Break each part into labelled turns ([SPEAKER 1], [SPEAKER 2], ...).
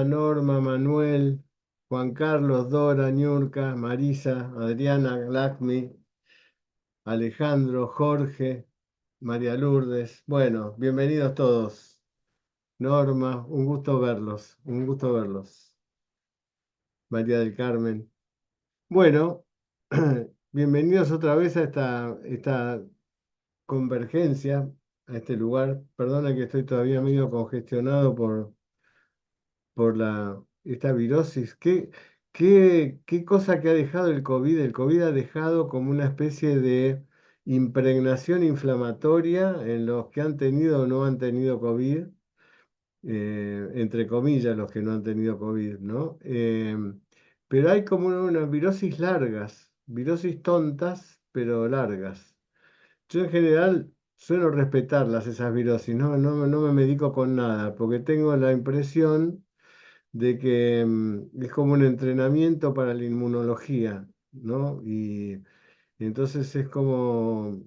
[SPEAKER 1] Norma, Manuel, Juan Carlos, Dora, Niurka, Marisa, Adriana, Lakmi, Alejandro, Jorge, María Lourdes. Bueno, bienvenidos todos. Norma, un gusto verlos, un gusto verlos. María del Carmen. Bueno, bienvenidos otra vez a esta convergencia, a este lugar. Perdona que estoy todavía medio congestionado por esta virosis. ¿Qué cosa que ha dejado el COVID? El COVID ha dejado como una especie de impregnación inflamatoria en los que han tenido o no han tenido COVID, entre comillas los que no han tenido COVID, ¿no? Pero hay como unas virosis largas, virosis tontas, pero largas. Yo en general suelo respetarlas, esas virosis, no me medico con nada, porque tengo la impresión de que es como un entrenamiento para la inmunología, ¿no? Y entonces es como,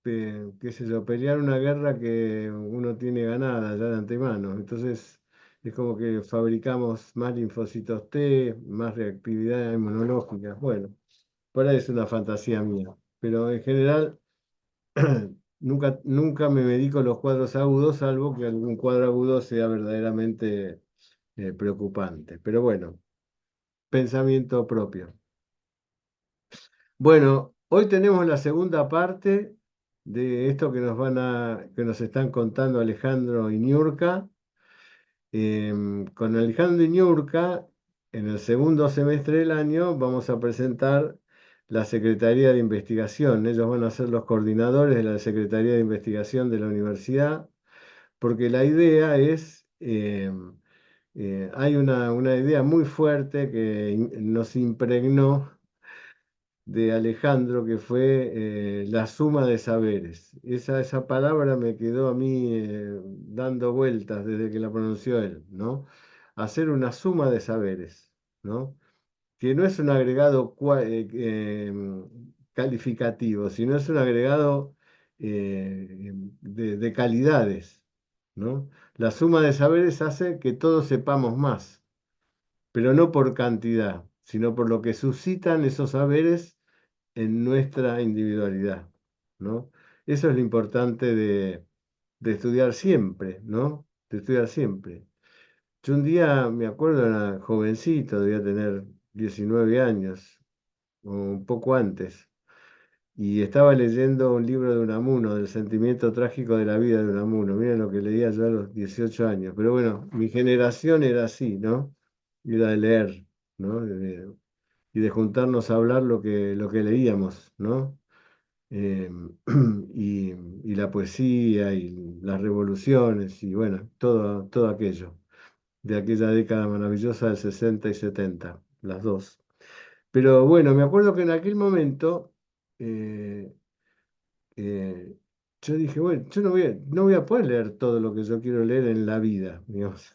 [SPEAKER 1] qué sé yo, pelear una guerra que uno tiene ganada ya de antemano. Entonces es como que fabricamos más linfocitos T, más reactividad inmunológica. Bueno, por ahí es una fantasía mía, pero en general nunca me medico los cuadros agudos, salvo que algún cuadro agudo sea verdaderamente preocupante. Pero bueno, pensamiento propio. Bueno, hoy tenemos la segunda parte de esto que nos están contando Alejandro y Niurka. Con Alejandro y Niurka, en el segundo semestre del año, vamos a presentar la Secretaría de Investigación. Ellos van a ser los coordinadores de la Secretaría de Investigación de la universidad, porque la idea es hay una idea muy fuerte que nos impregnó de Alejandro, que fue la suma de saberes. Esa palabra me quedó a mí dando vueltas desde que la pronunció él, ¿no? Hacer una suma de saberes, ¿no? Que no es un agregado calificativo, sino es un agregado de calidades, ¿no? La suma de saberes hace que todos sepamos más, pero no por cantidad, sino por lo que suscitan esos saberes en nuestra individualidad, ¿no? Eso es lo importante de estudiar siempre, ¿no? De estudiar siempre. Yo un día me acuerdo, era jovencito, debía tener 19 años, o un poco antes, y estaba leyendo un libro de Unamuno, del sentimiento trágico de la vida de Unamuno. Miren lo que leía yo a los 18 años. Pero bueno, mi generación era así, ¿no? Era de leer, ¿no? Y de juntarnos a hablar lo que leíamos, ¿no? Eh, y, y la poesía y las revoluciones y bueno, todo aquello, de aquella década maravillosa del 60 y 70 las dos. Pero bueno, me acuerdo que en aquel momento eh, eh, yo dije, bueno, yo no voy a poder leer todo lo que yo quiero leer en la vida, digamos.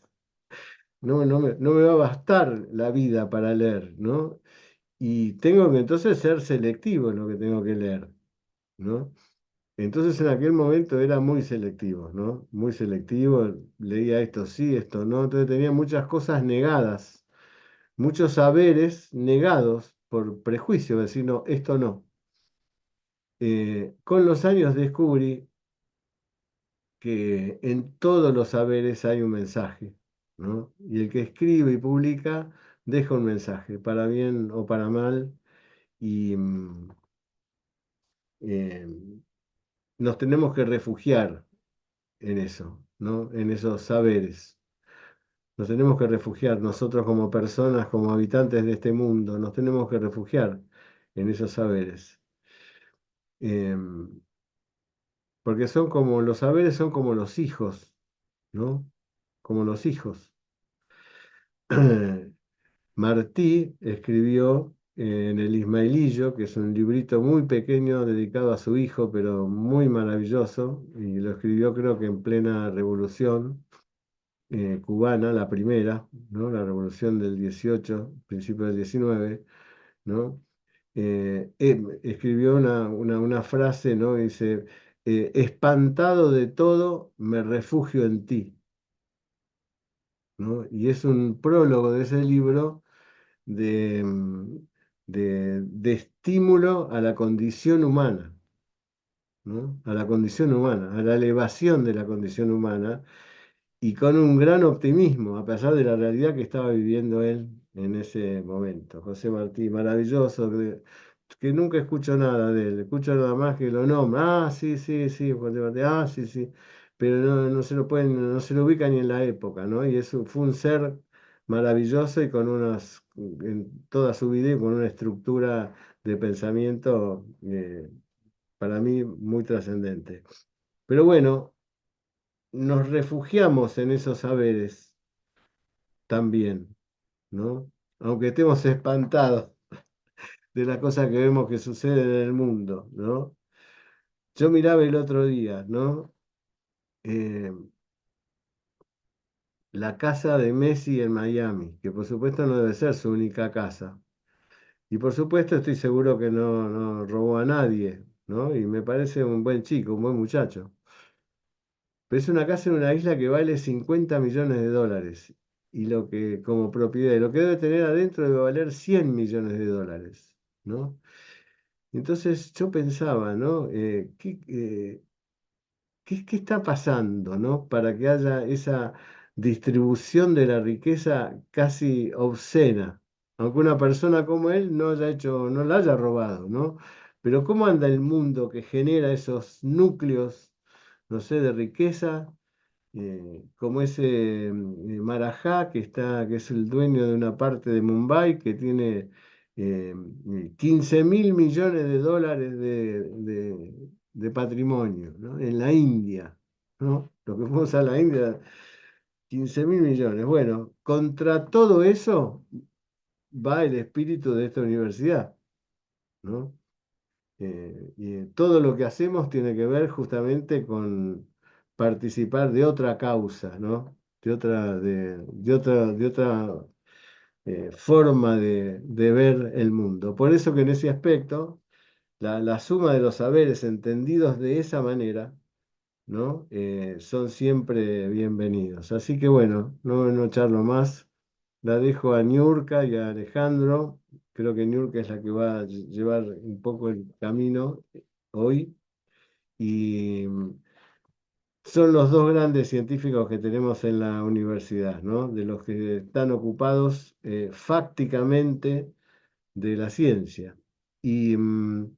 [SPEAKER 1] No me va a bastar la vida para leer, ¿no? Y tengo que entonces ser selectivo en lo que tengo que leer, ¿no? Entonces en aquel momento era muy selectivo, ¿no? Muy selectivo, leía esto sí, esto no, entonces tenía muchas cosas negadas, muchos saberes negados por prejuicio, decir, no, esto no. Con los años descubrí que en todos los saberes hay un mensaje, ¿no? Y el que escribe y publica deja un mensaje, para bien o para mal, y eh, nos tenemos que refugiar en eso, ¿no? En esos saberes. Nos tenemos que refugiar, nosotros como personas, como habitantes de este mundo, nos tenemos que refugiar en esos saberes. Porque son como, los saberes son como los hijos, ¿no? Como los hijos. Martí escribió en El Ismaelillo, que es un librito muy pequeño dedicado a su hijo, pero muy maravilloso, y lo escribió creo que en plena revolución cubana, la primera, ¿no? La revolución del 18, principio del 19, ¿no? Escribió una frase, ¿no? Dice, espantado de todo, me refugio en ti. ¿no? Y es un prólogo de ese libro de, de estímulo a la condición humana, ¿no? A la condición humana, a la elevación de la condición humana y con un gran optimismo, a pesar de la realidad que estaba viviendo él en ese momento. José Martí, maravilloso, que nunca escucho nada de él, escucho nada más que lo nombra. Ah, sí, sí, sí, José Martí, ah, sí, sí, pero no se lo pueden, no se lo ubica ni en la época, ¿no? Y eso fue un ser maravilloso y con unas, en toda su vida, y con una estructura de pensamiento para mí muy trascendente. Pero bueno, nos refugiamos en esos saberes también, ¿no? Aunque estemos espantados de las cosas que vemos que suceden en el mundo, ¿no? Yo miraba el otro día, ¿no? Eh, la casa de Messi en Miami, que por supuesto no debe ser su única casa. Y por supuesto estoy seguro que no robó a nadie, ¿no? Y me parece un buen chico, un buen muchacho. Pero es una casa en una isla que vale 50 millones de dólares. Y lo que, como propiedad, lo que debe tener adentro debe valer 100 millones de dólares, ¿no? Entonces yo pensaba, ¿no? ¿Qué está pasando, ¿no? Para que haya esa distribución de la riqueza casi obscena, aunque una persona como él no haya hecho, no la haya robado, ¿no? Pero ¿cómo anda el mundo que genera esos núcleos, no sé, de riqueza? Como ese Marajá, que es el dueño de una parte de Mumbai, que tiene 15 mil millones de dólares de patrimonio, ¿no? En la India, ¿no? Lo que fuimos a la India, 15 mil millones. Bueno, contra todo eso va el espíritu de esta universidad, ¿no? Y todo lo que hacemos tiene que ver justamente con participar de otra causa, ¿no? De otra forma de ver el mundo. Por eso que en ese aspecto, la suma de los saberes entendidos de esa manera, ¿no? Son siempre bienvenidos. Así que bueno, no charlo más. La dejo a Niurka y a Alejandro. Creo que Niurka es la que va a llevar un poco el camino hoy. Y son los dos grandes científicos que tenemos en la universidad, ¿no? De los que están ocupados fácticamente de la ciencia. Y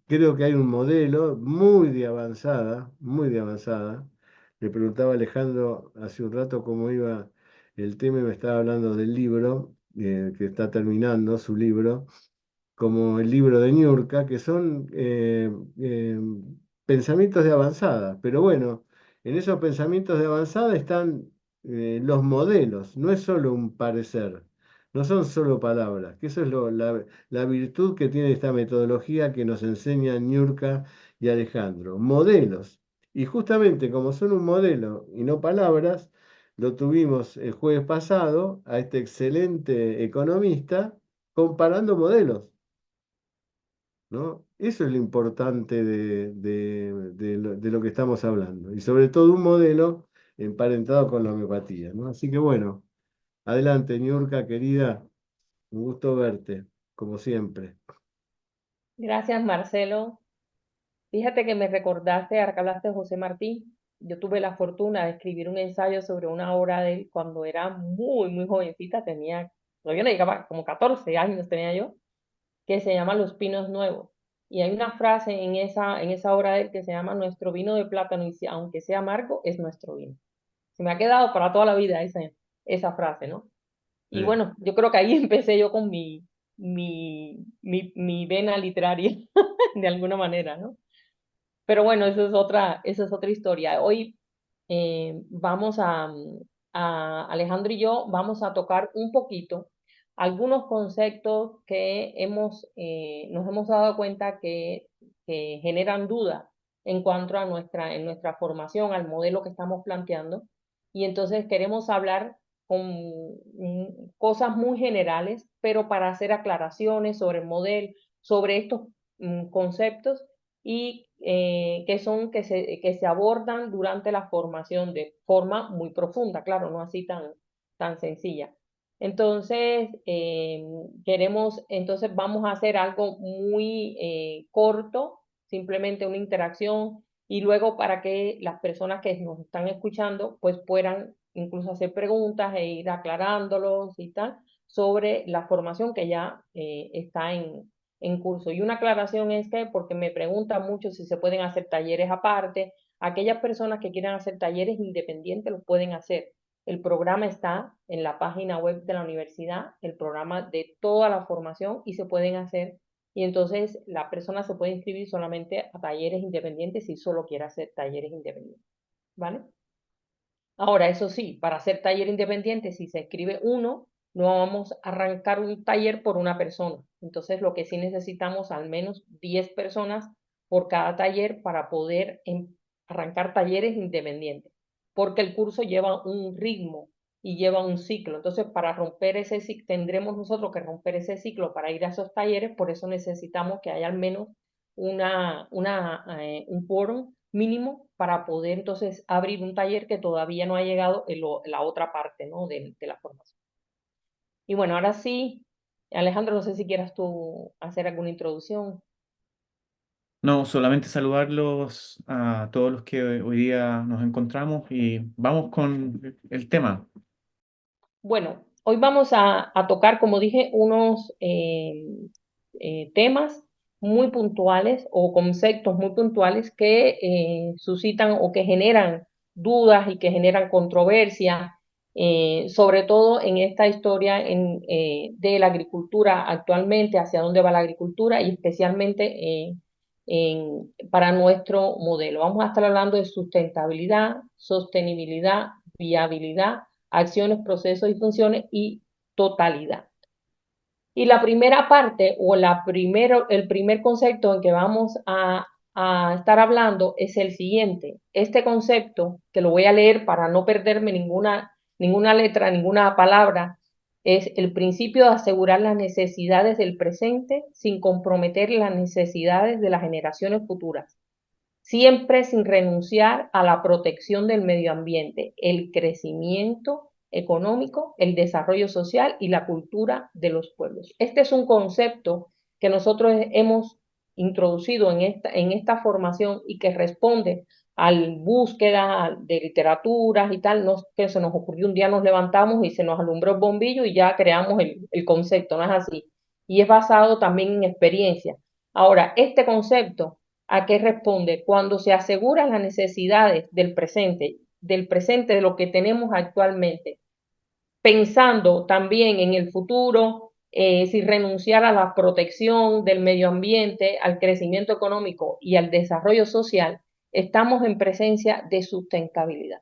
[SPEAKER 1] creo que hay un modelo muy de avanzada. Le preguntaba a Alejandro hace un rato cómo iba el tema y me estaba hablando del libro, que está terminando su libro como el libro de Niurka, que son pensamientos de avanzada. Pero bueno, en esos pensamientos de avanzada están los modelos, no es solo un parecer, no son solo palabras, que eso es la virtud que tiene esta metodología que nos enseña Niurka y Alejandro, modelos. Y justamente como son un modelo y no palabras, lo tuvimos el jueves pasado a este excelente economista comparando modelos. ¿No? Eso es lo importante de lo que estamos hablando. Y sobre todo un modelo emparentado con la homeopatía, ¿no? Así que bueno, adelante, Niurka, querida, un gusto verte, como siempre.
[SPEAKER 2] Gracias, Marcelo. Fíjate que me recordaste, ahora que hablaste de José Martí, yo tuve la fortuna de escribir un ensayo sobre una obra de él cuando era muy, muy jovencita, todavía no llegaba, como 14 años tenía yo, que se llama Los Pinos Nuevos. Y hay una frase en esa obra de él que se llama Nuestro vino de plátano, y aunque sea amargo, es nuestro vino. Se me ha quedado para toda la vida esa frase, ¿no? Y
[SPEAKER 1] Eh,
[SPEAKER 2] bueno, yo creo que ahí empecé yo con mi vena literaria, de alguna manera, ¿no? Pero bueno, esa es otra historia. Hoy Alejandro y yo vamos a tocar un poquito algunos conceptos que nos hemos dado cuenta que generan duda en cuanto a en nuestra formación, al modelo que estamos planteando. Y entonces queremos hablar con cosas muy generales, pero para hacer aclaraciones sobre el modelo, sobre estos conceptos y que se abordan durante la formación de forma muy profunda, claro, no así tan sencilla. Entonces, entonces vamos a hacer algo muy corto, simplemente una interacción, y luego para que las personas que nos están escuchando, pues puedan incluso hacer preguntas e ir aclarándolos y tal sobre la formación que ya está en curso. Y una aclaración es que, porque me preguntan mucho si se pueden hacer talleres aparte, aquellas personas que quieran hacer talleres independientes los pueden hacer. El programa está en la página web de la universidad, el programa de toda la formación, y se pueden hacer. Y entonces la persona se puede inscribir solamente a talleres independientes si solo quiere hacer talleres independientes. ¿Vale? Ahora, eso sí, para hacer taller independiente, si se escribe uno, no vamos a arrancar un taller por una persona. Entonces, lo que sí necesitamos al menos 10 personas por cada taller para poder arrancar talleres independientes, porque el curso lleva un ritmo y lleva un ciclo. Entonces, para romper ese ciclo, tendremos nosotros que romper ese ciclo para ir a esos talleres, por eso necesitamos que haya al menos un quórum mínimo para poder entonces abrir un taller que todavía no ha llegado en la otra parte, ¿no? de la formación. Y bueno, ahora sí, Alejandro, no sé si quieras tú hacer alguna introducción.
[SPEAKER 3] No, solamente saludarlos a todos los que hoy día nos encontramos y vamos con el tema.
[SPEAKER 2] Bueno, hoy vamos a tocar, como dije, unos temas muy puntuales o conceptos muy puntuales que suscitan o que generan dudas y que generan controversia, sobre todo en esta historia de la agricultura actualmente, hacia dónde va la agricultura y especialmente para nuestro modelo. Vamos a estar hablando de sustentabilidad, sostenibilidad, viabilidad, acciones, procesos y funciones y totalidad. Y la primera parte o el primer concepto en que vamos a estar hablando es el siguiente. Este concepto, que lo voy a leer para no perderme ninguna letra, ninguna palabra, es el principio de asegurar las necesidades del presente sin comprometer las necesidades de las generaciones futuras, siempre sin renunciar a la protección del medio ambiente, el crecimiento económico, el desarrollo social y la cultura de los pueblos. Este es un concepto que nosotros hemos introducido en esta formación y que responde a la búsqueda de literaturas y tal, no que se nos ocurrió un día, nos levantamos y se nos alumbró el bombillo y ya creamos el concepto, no es así. Y es basado también en experiencia. Ahora, este concepto, ¿a qué responde? Cuando se aseguran las necesidades del presente de lo que tenemos actualmente, pensando también en el futuro, sin renunciar a la protección del medio ambiente, al crecimiento económico y al desarrollo social, estamos en presencia de sustentabilidad,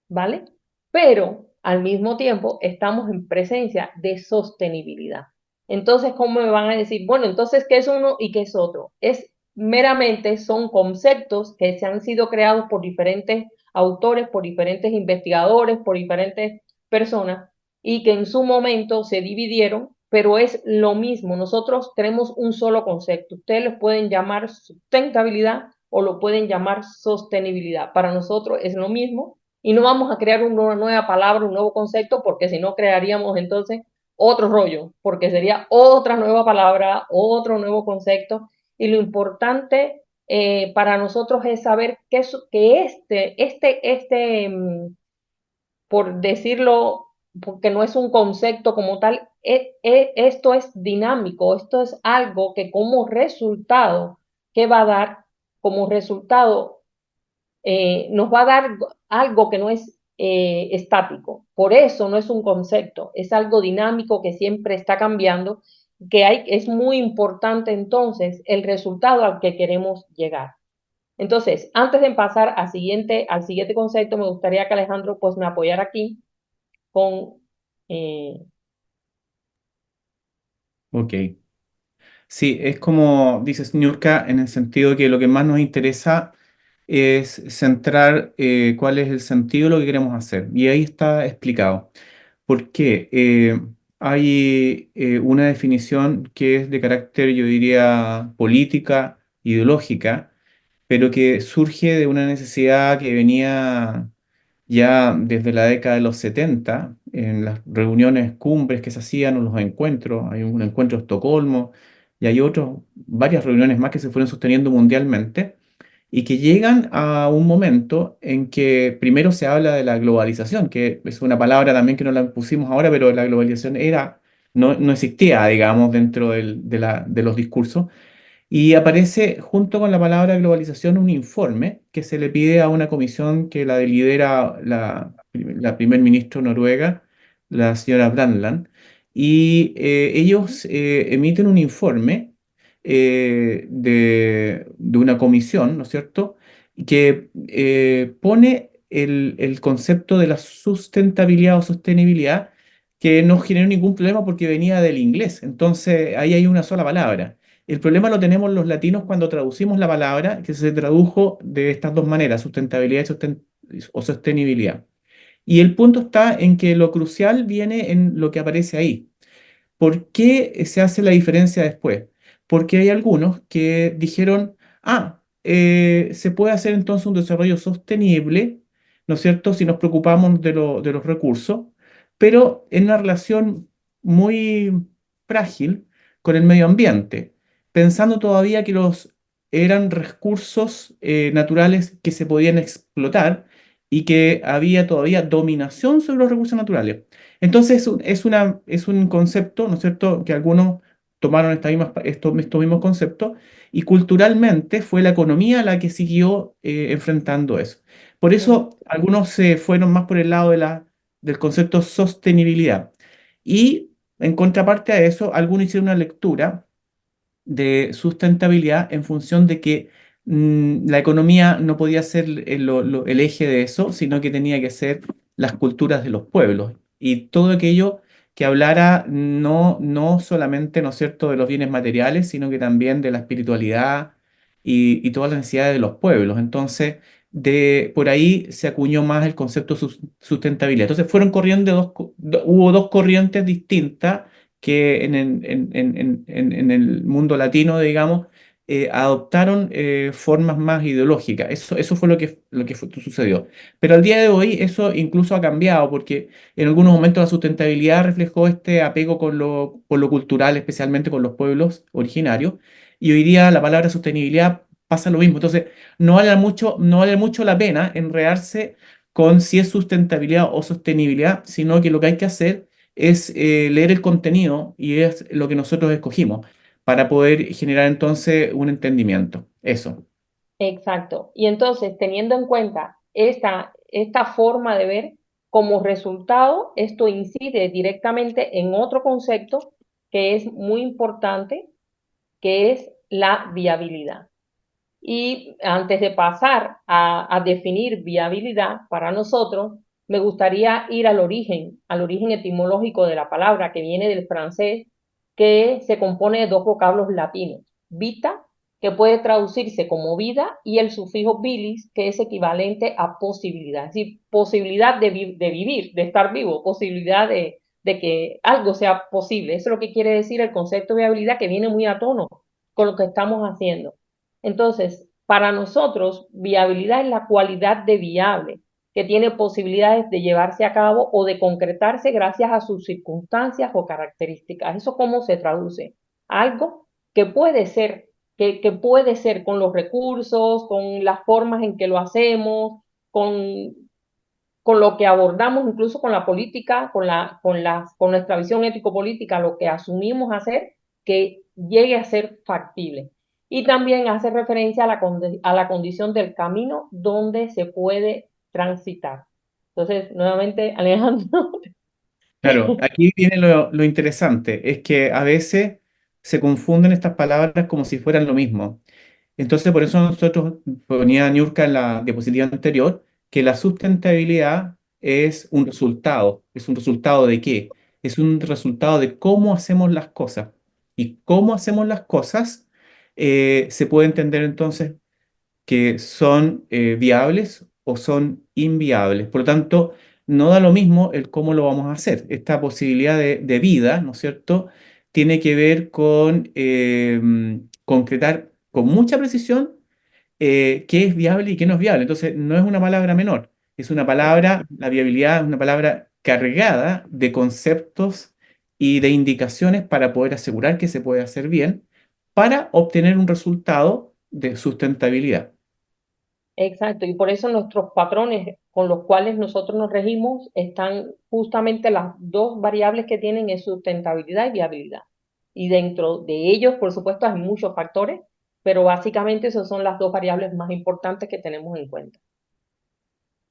[SPEAKER 2] ¿vale? Pero al mismo tiempo estamos en presencia de sostenibilidad. Entonces, ¿cómo me van a decir? Bueno, entonces, ¿qué es uno y qué es otro? Es meramente, son conceptos que se han sido creados por diferentes autores, por diferentes investigadores, por diferentes personas y que en su momento se dividieron, pero es lo mismo. Nosotros tenemos un solo concepto. Ustedes lo pueden llamar sustentabilidad o lo pueden llamar sostenibilidad. Para nosotros es lo mismo y no vamos a crear una nueva palabra, un nuevo concepto, porque si no crearíamos entonces otro rollo, porque sería otra nueva palabra, otro nuevo concepto. Y lo importante para nosotros es saber que por decirlo, porque no es un concepto como tal, esto es dinámico, esto es algo que como resultado, que va a dar como resultado nos va a dar algo que no es estático. Por eso no es un concepto, es algo dinámico que siempre está cambiando, es muy importante entonces el resultado al que queremos llegar. Entonces, antes de pasar al siguiente concepto, me gustaría que Alejandro pues me apoyara aquí con... eh,
[SPEAKER 3] Ok. Sí, es como dices Niurka, en el sentido que lo que más nos interesa es centrar cuál es el sentido de lo que queremos hacer. Y ahí está explicado. ¿Por qué? Hay una definición que es de carácter, yo diría, política, ideológica, pero que surge de una necesidad que venía ya desde la década de los 70, en las reuniones cumbres que se hacían o los encuentros. Hay un encuentro de Estocolmo y hay otros, varias reuniones más que se fueron sosteniendo mundialmente y que llegan a un momento en que primero se habla de la globalización, que es una palabra también que no la pusimos ahora, pero la globalización no existía, digamos, dentro de los discursos. Y aparece junto con la palabra globalización un informe que se le pide a una comisión que la lidera la primer ministro noruega, la señora Brundtland, y ellos emiten un informe de una comisión, ¿no es cierto?, que pone el concepto de la sustentabilidad o sostenibilidad que no generó ningún problema porque venía del inglés. Entonces, ahí hay una sola palabra. El problema lo tenemos los latinos cuando traducimos la palabra, que se tradujo de estas dos maneras, sustentabilidad o sostenibilidad. Y el punto está en que lo crucial viene en lo que aparece ahí. ¿Por qué se hace la diferencia después? Porque hay algunos que dijeron, se puede hacer entonces un desarrollo sostenible, ¿no es cierto? Si nos preocupamos de los recursos, pero en una relación muy frágil con el medio ambiente, pensando todavía que los eran recursos naturales que se podían explotar y que había todavía dominación sobre los recursos naturales. Entonces es un concepto, ¿no es cierto?, que algunos tomaron estos mismos conceptos y culturalmente fue la economía la que siguió enfrentando eso. Por eso algunos se fueron más por el lado del concepto sostenibilidad. Y en contraparte a eso, algunos hicieron una lectura de sustentabilidad en función de que la economía no podía ser el eje de eso, sino que tenía que ser las culturas de los pueblos y todo aquello que hablara no solamente, ¿no es cierto?, de los bienes materiales, sino que también de la espiritualidad y todas las necesidades de los pueblos. Entonces, por ahí se acuñó más el concepto de sustentabilidad. Entonces, fueron corriendo hubo dos corrientes distintas que en el mundo latino, digamos, adoptaron formas más ideológicas. Eso fue lo que sucedió. Pero al día de hoy eso incluso ha cambiado porque en algunos momentos la sustentabilidad reflejó este apego con lo cultural, especialmente con los pueblos originarios, y hoy día la palabra sostenibilidad pasa lo mismo. Entonces, no vale mucho la pena enredarse con si es sustentabilidad o sostenibilidad, sino que lo que hay que hacer es leer el contenido y es lo que nosotros escogimos para poder generar entonces un entendimiento. Eso.
[SPEAKER 2] Exacto. Y entonces, teniendo en cuenta esta forma de ver, como resultado, esto incide directamente en otro concepto que es muy importante, que es la viabilidad. Y antes de pasar a definir viabilidad para nosotros, me gustaría ir al origen etimológico de la palabra que viene del francés, que se compone de dos vocablos latinos, vita, que puede traducirse como vida, y el sufijo bilis, que es equivalente a posibilidad, es decir, posibilidad de vivir, de estar vivo, posibilidad de que algo sea posible. Eso es lo que quiere decir el concepto de viabilidad, que viene muy a tono con lo que estamos haciendo. Entonces, para nosotros, viabilidad es la cualidad de viable, que tiene posibilidades de llevarse a cabo o de concretarse gracias a sus circunstancias o características. ¿Eso cómo se traduce? Algo que puede ser, que puede ser con los recursos, con las formas en que lo hacemos, con lo que abordamos, incluso con la política, con nuestra visión ético-política, lo que asumimos hacer, que llegue a ser factible. Y también hace referencia a la condición del camino donde se puede transitar. Entonces, nuevamente, Alejandro.
[SPEAKER 3] Claro, aquí viene lo interesante, es que a veces se confunden estas palabras como si fueran lo mismo. Entonces, por eso nosotros ponía Niurka en la diapositiva anterior, que la sustentabilidad es un resultado de qué? Es un resultado de cómo hacemos las cosas. Y cómo hacemos las cosas se puede entender entonces que son viables o son inviables. Por lo tanto, no da lo mismo el cómo lo vamos a hacer. Esta posibilidad de vida, ¿no es cierto?, tiene que ver con concretar con mucha precisión qué es viable y qué no es viable. Entonces, no es una palabra menor, es una palabra, la viabilidad es una palabra cargada de conceptos y de indicaciones para poder asegurar que se puede hacer bien para obtener un resultado de sustentabilidad.
[SPEAKER 2] Exacto, y por eso nuestros patrones con los cuales nosotros nos regimos están justamente las dos variables que tienen es sustentabilidad y viabilidad. Y dentro de ellos, por supuesto, hay muchos factores, pero básicamente esas son las dos variables más importantes que tenemos en cuenta.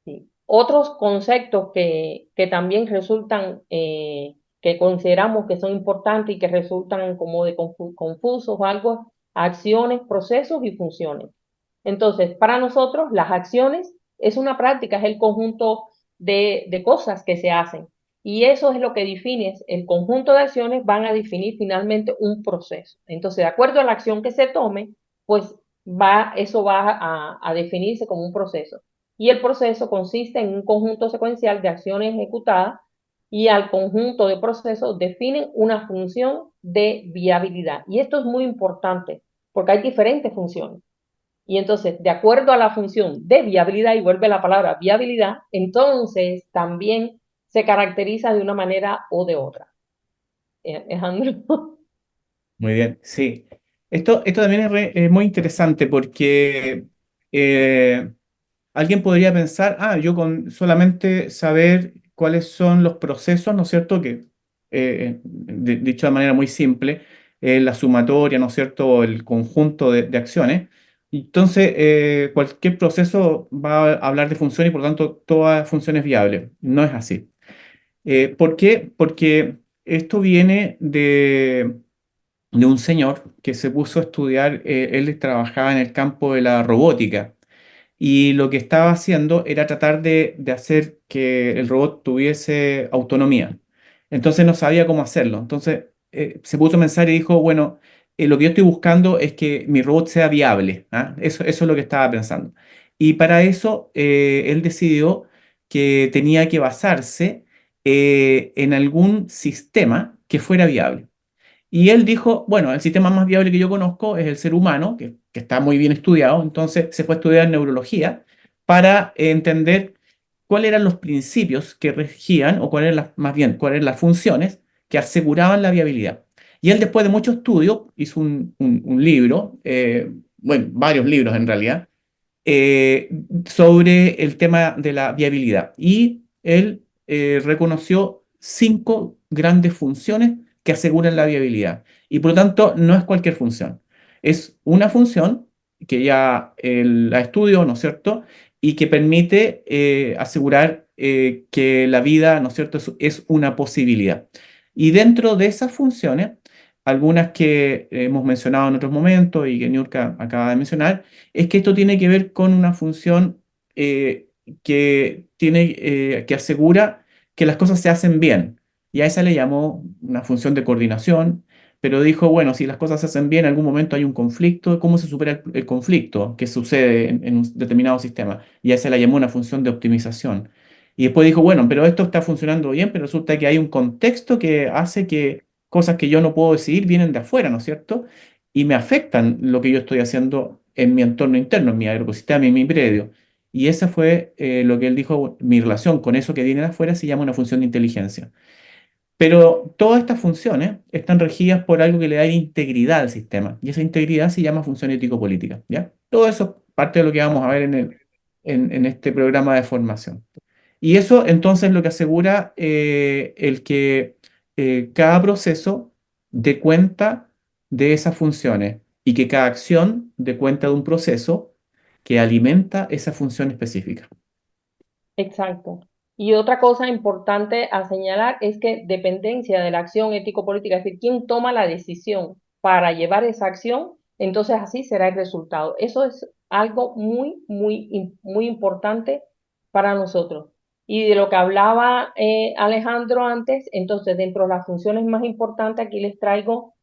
[SPEAKER 2] Sí. Otros conceptos que también resultan, que consideramos que son importantes y que resultan como de confusos o algo, acciones, procesos y funciones. Entonces, para nosotros, las acciones es una práctica, es el conjunto de cosas que se hacen. Y eso es lo que define, el conjunto de acciones van a definir finalmente un proceso. Entonces, de acuerdo a la acción que se tome, pues eso va a definirse como un proceso. Y el proceso consiste en un conjunto secuencial de acciones ejecutadas y al conjunto de procesos definen una función de viabilidad. Y esto es muy importante porque hay diferentes funciones. Y entonces, de acuerdo a la función de viabilidad, y vuelve la palabra viabilidad, entonces también se caracteriza de una manera o de otra. Alejandro.
[SPEAKER 3] Muy bien, sí. Esto también es muy interesante porque eh, alguien podría pensar, yo con solamente saber cuáles son los procesos, ¿no es cierto? Que, dicho de manera muy simple, la sumatoria, ¿no es cierto? O el conjunto de acciones. Entonces, cualquier proceso va a hablar de función y por lo tanto toda función es viable. No es así. ¿Por qué? Porque esto viene de un señor que se puso a estudiar, él trabajaba en el campo de la robótica y lo que estaba haciendo era tratar de hacer que el robot tuviese autonomía. Entonces no sabía cómo hacerlo. Entonces se puso a pensar y dijo, bueno, lo que yo estoy buscando es que mi robot sea viable. ¿Ah? Eso es lo que estaba pensando. Y para eso él decidió que tenía que basarse en algún sistema que fuera viable. Y él dijo, bueno, el sistema más viable que yo conozco es el ser humano, que está muy bien estudiado, entonces se fue a estudiar neurología para entender cuáles eran los principios que regían, o cuáles eran más bien, cuáles eran las funciones que aseguraban la viabilidad. Y él, después de mucho estudio, hizo un libro, bueno, varios libros en realidad, eh, sobre el tema de la viabilidad. Y él reconoció 5 grandes funciones que aseguran la viabilidad. Y por lo tanto, no es cualquier función. Es una función que ya él la estudió, ¿no es cierto? Y que permite asegurar que la vida, ¿no es cierto?, es una posibilidad. Y dentro de esas funciones, algunas que hemos mencionado en otros momentos y que Niurka acaba de mencionar, es que esto tiene que ver con una función que asegura que las cosas se hacen bien. Y a esa le llamó una función de coordinación, pero dijo, bueno, si las cosas se hacen bien, en algún momento hay un conflicto, ¿cómo se supera el conflicto que sucede en un determinado sistema? Y a esa la llamó una función de optimización. Y después dijo, bueno, pero esto está funcionando bien, pero resulta que hay un contexto que hace que cosas que yo no puedo decidir vienen de afuera, ¿no es cierto? Y me afectan lo que yo estoy haciendo en mi entorno interno, en mi agroecosistema, en mi predio. Y esa fue lo que él dijo, mi relación con eso que viene de afuera se llama una función de inteligencia. Pero todas estas funciones están regidas por algo que le da integridad al sistema, y esa integridad se llama función ético-política, ¿ya? Todo eso es parte de lo que vamos a ver en este programa de formación. Y eso entonces lo que asegura el que cada proceso dé cuenta de esas funciones y que cada acción dé cuenta de un proceso que alimenta esa función específica.
[SPEAKER 2] Exacto. Y otra cosa importante a señalar es que dependencia de la acción ético-política, es decir, quién toma la decisión para llevar esa acción, entonces así será el resultado. Eso es algo muy importante para nosotros. Y de lo que hablaba Alejandro antes, entonces dentro de las funciones más importantes, aquí les traigo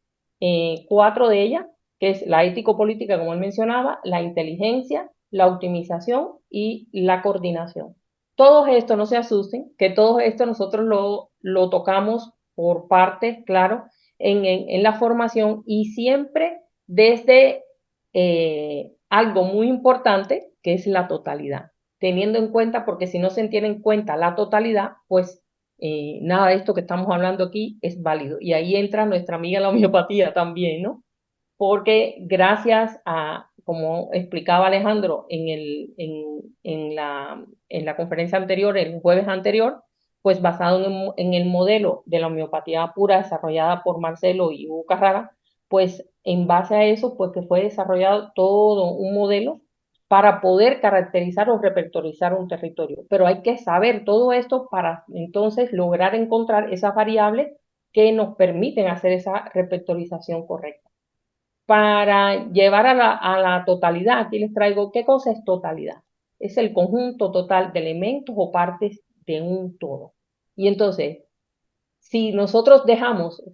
[SPEAKER 2] 4 de ellas, que es la ético-política, como él mencionaba, la inteligencia, la optimización y la coordinación. Todo esto, no se asusten, que todo esto nosotros lo tocamos por partes, claro, en la formación y siempre desde algo muy importante, que es la totalidad. Teniendo en cuenta, porque si no se tiene en cuenta la totalidad, pues nada de esto que estamos hablando aquí es válido. Y ahí entra nuestra amiga la homeopatía también, ¿no? Porque gracias a, como explicaba Alejandro en la conferencia anterior, el jueves anterior, pues basado en el modelo de la homeopatía pura desarrollada por Marcelo y Hugo Carrara, pues en base a eso, pues que fue desarrollado todo un modelo para poder caracterizar o repertorizar un territorio. Pero hay que saber todo esto para entonces lograr encontrar esas variables que nos permiten hacer esa repertorización correcta. Para llevar a la totalidad, aquí les traigo qué cosa es totalidad. Es el conjunto total de elementos o partes de un todo. Y entonces, si nosotros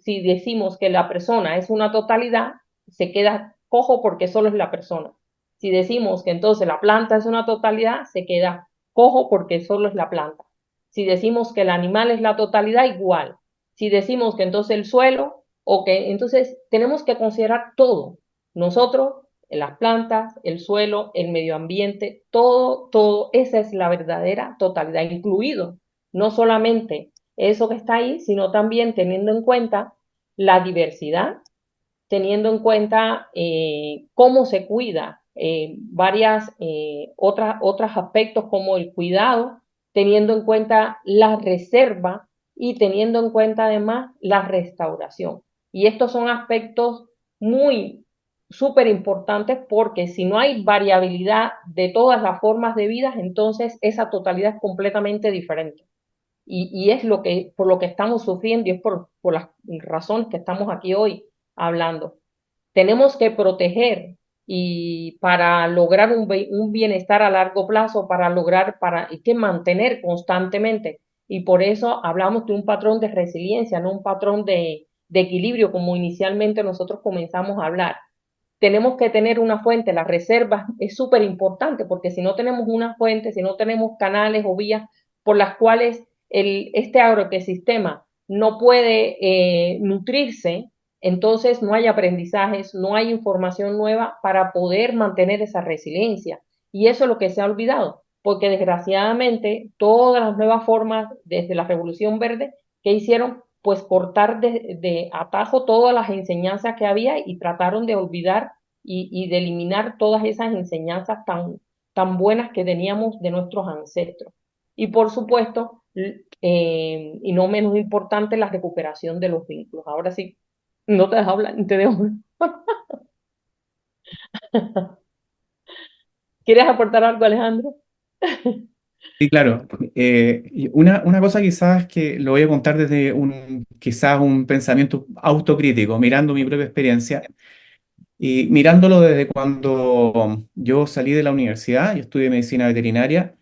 [SPEAKER 2] si decimos que la persona es una totalidad, se queda cojo porque solo es la persona. Si decimos que entonces la planta es una totalidad, se queda cojo porque solo es la planta. Si decimos que el animal es la totalidad, igual. Si decimos que entonces el suelo, o que entonces tenemos que considerar todo. Nosotros, las plantas, el suelo, el medio ambiente, todo, esa es la verdadera totalidad, incluido no solamente eso que está ahí, sino también teniendo en cuenta la diversidad, teniendo en cuenta cómo se cuida, otros aspectos como el cuidado, teniendo en cuenta la reserva y teniendo en cuenta además la restauración. Y estos son aspectos muy súper importantes porque si no hay variabilidad de todas las formas de vida, entonces esa totalidad es completamente diferente. Y es por lo que estamos sufriendo y es por las razones que estamos aquí hoy hablando. Tenemos que proteger y para lograr un bienestar a largo plazo, hay que mantener constantemente. Y por eso hablamos de un patrón de resiliencia, no un patrón de equilibrio, como inicialmente nosotros comenzamos a hablar. Tenemos que tener una fuente, la reserva es súper importante, porque si no tenemos una fuente, si no tenemos canales o vías por las cuales este agroecosistema no puede nutrirse, entonces no hay aprendizajes, no hay información nueva para poder mantener esa resiliencia. Y eso es lo que se ha olvidado, porque desgraciadamente todas las nuevas formas desde la Revolución Verde que hicieron, pues cortar de atajo todas las enseñanzas que había y trataron de olvidar y de eliminar todas esas enseñanzas tan buenas que teníamos de nuestros ancestros. Y por supuesto, y no menos importante, la recuperación de los vínculos. Ahora sí, no te dejo hablar, te dejo. ¿Quieres aportar algo, Alejandro?
[SPEAKER 3] Sí, claro. Y una cosa quizás que lo voy a contar desde quizás un pensamiento autocrítico, mirando mi propia experiencia y mirándolo desde cuando yo salí de la universidad, yo estudié medicina veterinaria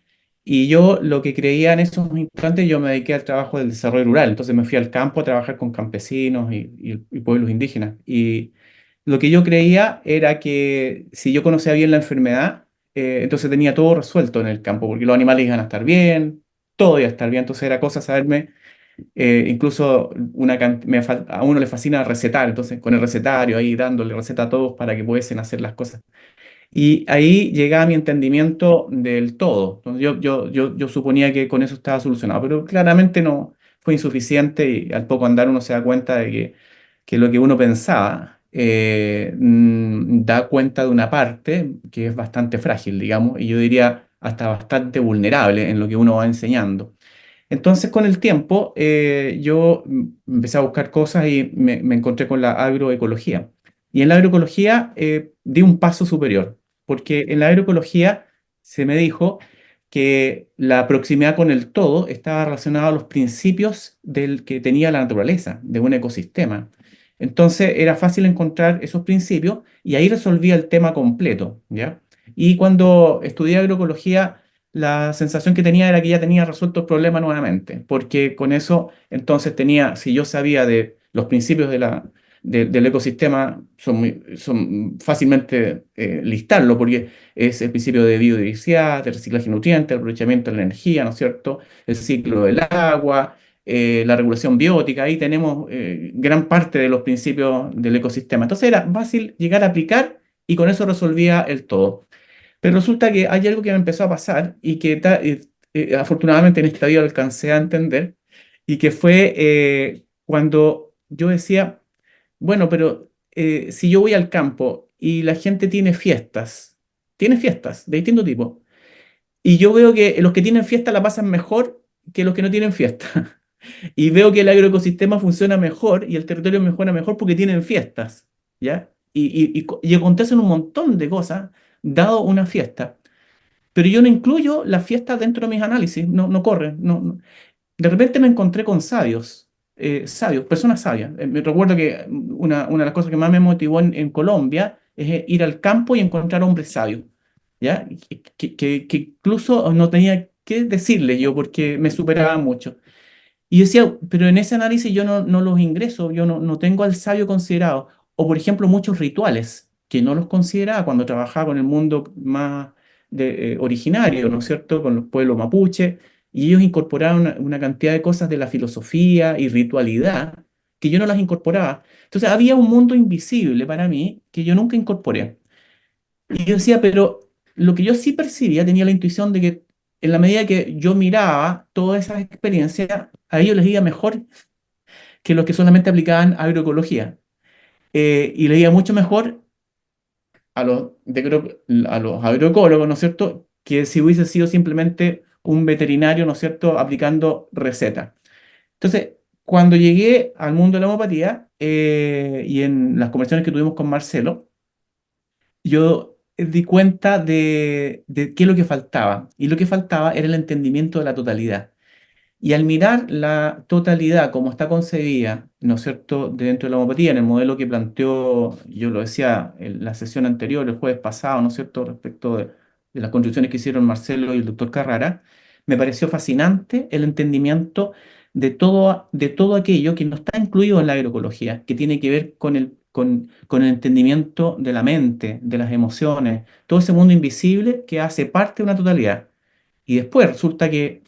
[SPEAKER 3] y yo lo que creía en esos instantes, yo me dediqué al trabajo del desarrollo rural, entonces me fui al campo a trabajar con campesinos y pueblos indígenas. Y lo que yo creía era que si yo conocía bien la enfermedad, entonces tenía todo resuelto en el campo, porque los animales iban a estar bien, todo iba a estar bien, entonces era cosa saberme incluso a uno le fascina recetar, entonces con el recetario ahí dándole receta a todos para que pudiesen hacer las cosas. Y ahí llegaba mi entendimiento del todo. Entonces yo suponía que con eso estaba solucionado, pero claramente no fue insuficiente y al poco andar uno se da cuenta de que lo que uno pensaba da cuenta de una parte que es bastante frágil, digamos, y yo diría hasta bastante vulnerable en lo que uno va enseñando. Entonces, con el tiempo, yo empecé a buscar cosas y me encontré con la agroecología. Y en la agroecología di un paso superior, porque en la agroecología se me dijo que la proximidad con el todo estaba relacionada a los principios del que tenía la naturaleza, de un ecosistema. Entonces, era fácil encontrar esos principios y ahí resolvía el tema completo, ¿ya? Y cuando estudié agroecología, la sensación que tenía era que ya tenía resuelto el problema nuevamente, porque con eso entonces tenía, si yo sabía de los principios del ecosistema, son fácilmente listarlo, porque es el principio de biodiversidad, de reciclaje de nutrientes, el aprovechamiento de la energía, ¿no es cierto? El ciclo del agua, la regulación biótica, ahí tenemos gran parte de los principios del ecosistema. Entonces era fácil llegar a aplicar y con eso resolvía el todo. Pero resulta que hay algo que me empezó a pasar y que afortunadamente en esta vida alcancé a entender, y que fue cuando yo decía, bueno, pero si yo voy al campo y la gente tiene fiestas de distinto tipo, y yo veo que los que tienen fiesta la pasan mejor que los que no tienen fiesta. Y veo que el agroecosistema funciona mejor y el territorio mejora mejor porque tienen fiestas, ¿ya? Y acontecen un montón de cosas dado una fiesta. Pero yo no incluyo las fiestas dentro de mis análisis, no corren. De repente me encontré con sabios, personas sabias. Me recuerdo que una de las cosas que más me motivó en Colombia es ir al campo y encontrar hombres sabios, ¿ya? Que incluso no tenía que decirles yo porque me superaban mucho. Y decía, pero en ese análisis yo no los ingreso, yo no tengo al sabio considerado. O por ejemplo, muchos rituales que no los consideraba cuando trabajaba con el mundo más originario, ¿no es cierto? Con los pueblos mapuche, y ellos incorporaron una cantidad de cosas de la filosofía y ritualidad que yo no las incorporaba. Entonces había un mundo invisible para mí que yo nunca incorporé. Y yo decía, pero lo que yo sí percibía, tenía la intuición de que en la medida que yo miraba todas esas experiencias, a ellos les iba mejor que los que solamente aplicaban agroecología. Y les iba mucho mejor a los agroecólogos, ¿no es cierto?, que si hubiese sido simplemente un veterinario, ¿no es cierto?, aplicando recetas. Entonces, cuando llegué al mundo de la homeopatía y en las conversaciones que tuvimos con Marcelo, yo di cuenta de qué es lo que faltaba. Y lo que faltaba era el entendimiento de la totalidad. Y al mirar la totalidad como está concebida, ¿no es cierto?, dentro de la homeopatía, en el modelo que planteó, yo lo decía en la sesión anterior, el jueves pasado, ¿no es cierto?, respecto de las contribuciones que hicieron Marcelo y el doctor Carrara, me pareció fascinante el entendimiento de todo aquello que no está incluido en la agroecología, que tiene que ver con el entendimiento de la mente, de las emociones, todo ese mundo invisible que hace parte de una totalidad. Y después resulta que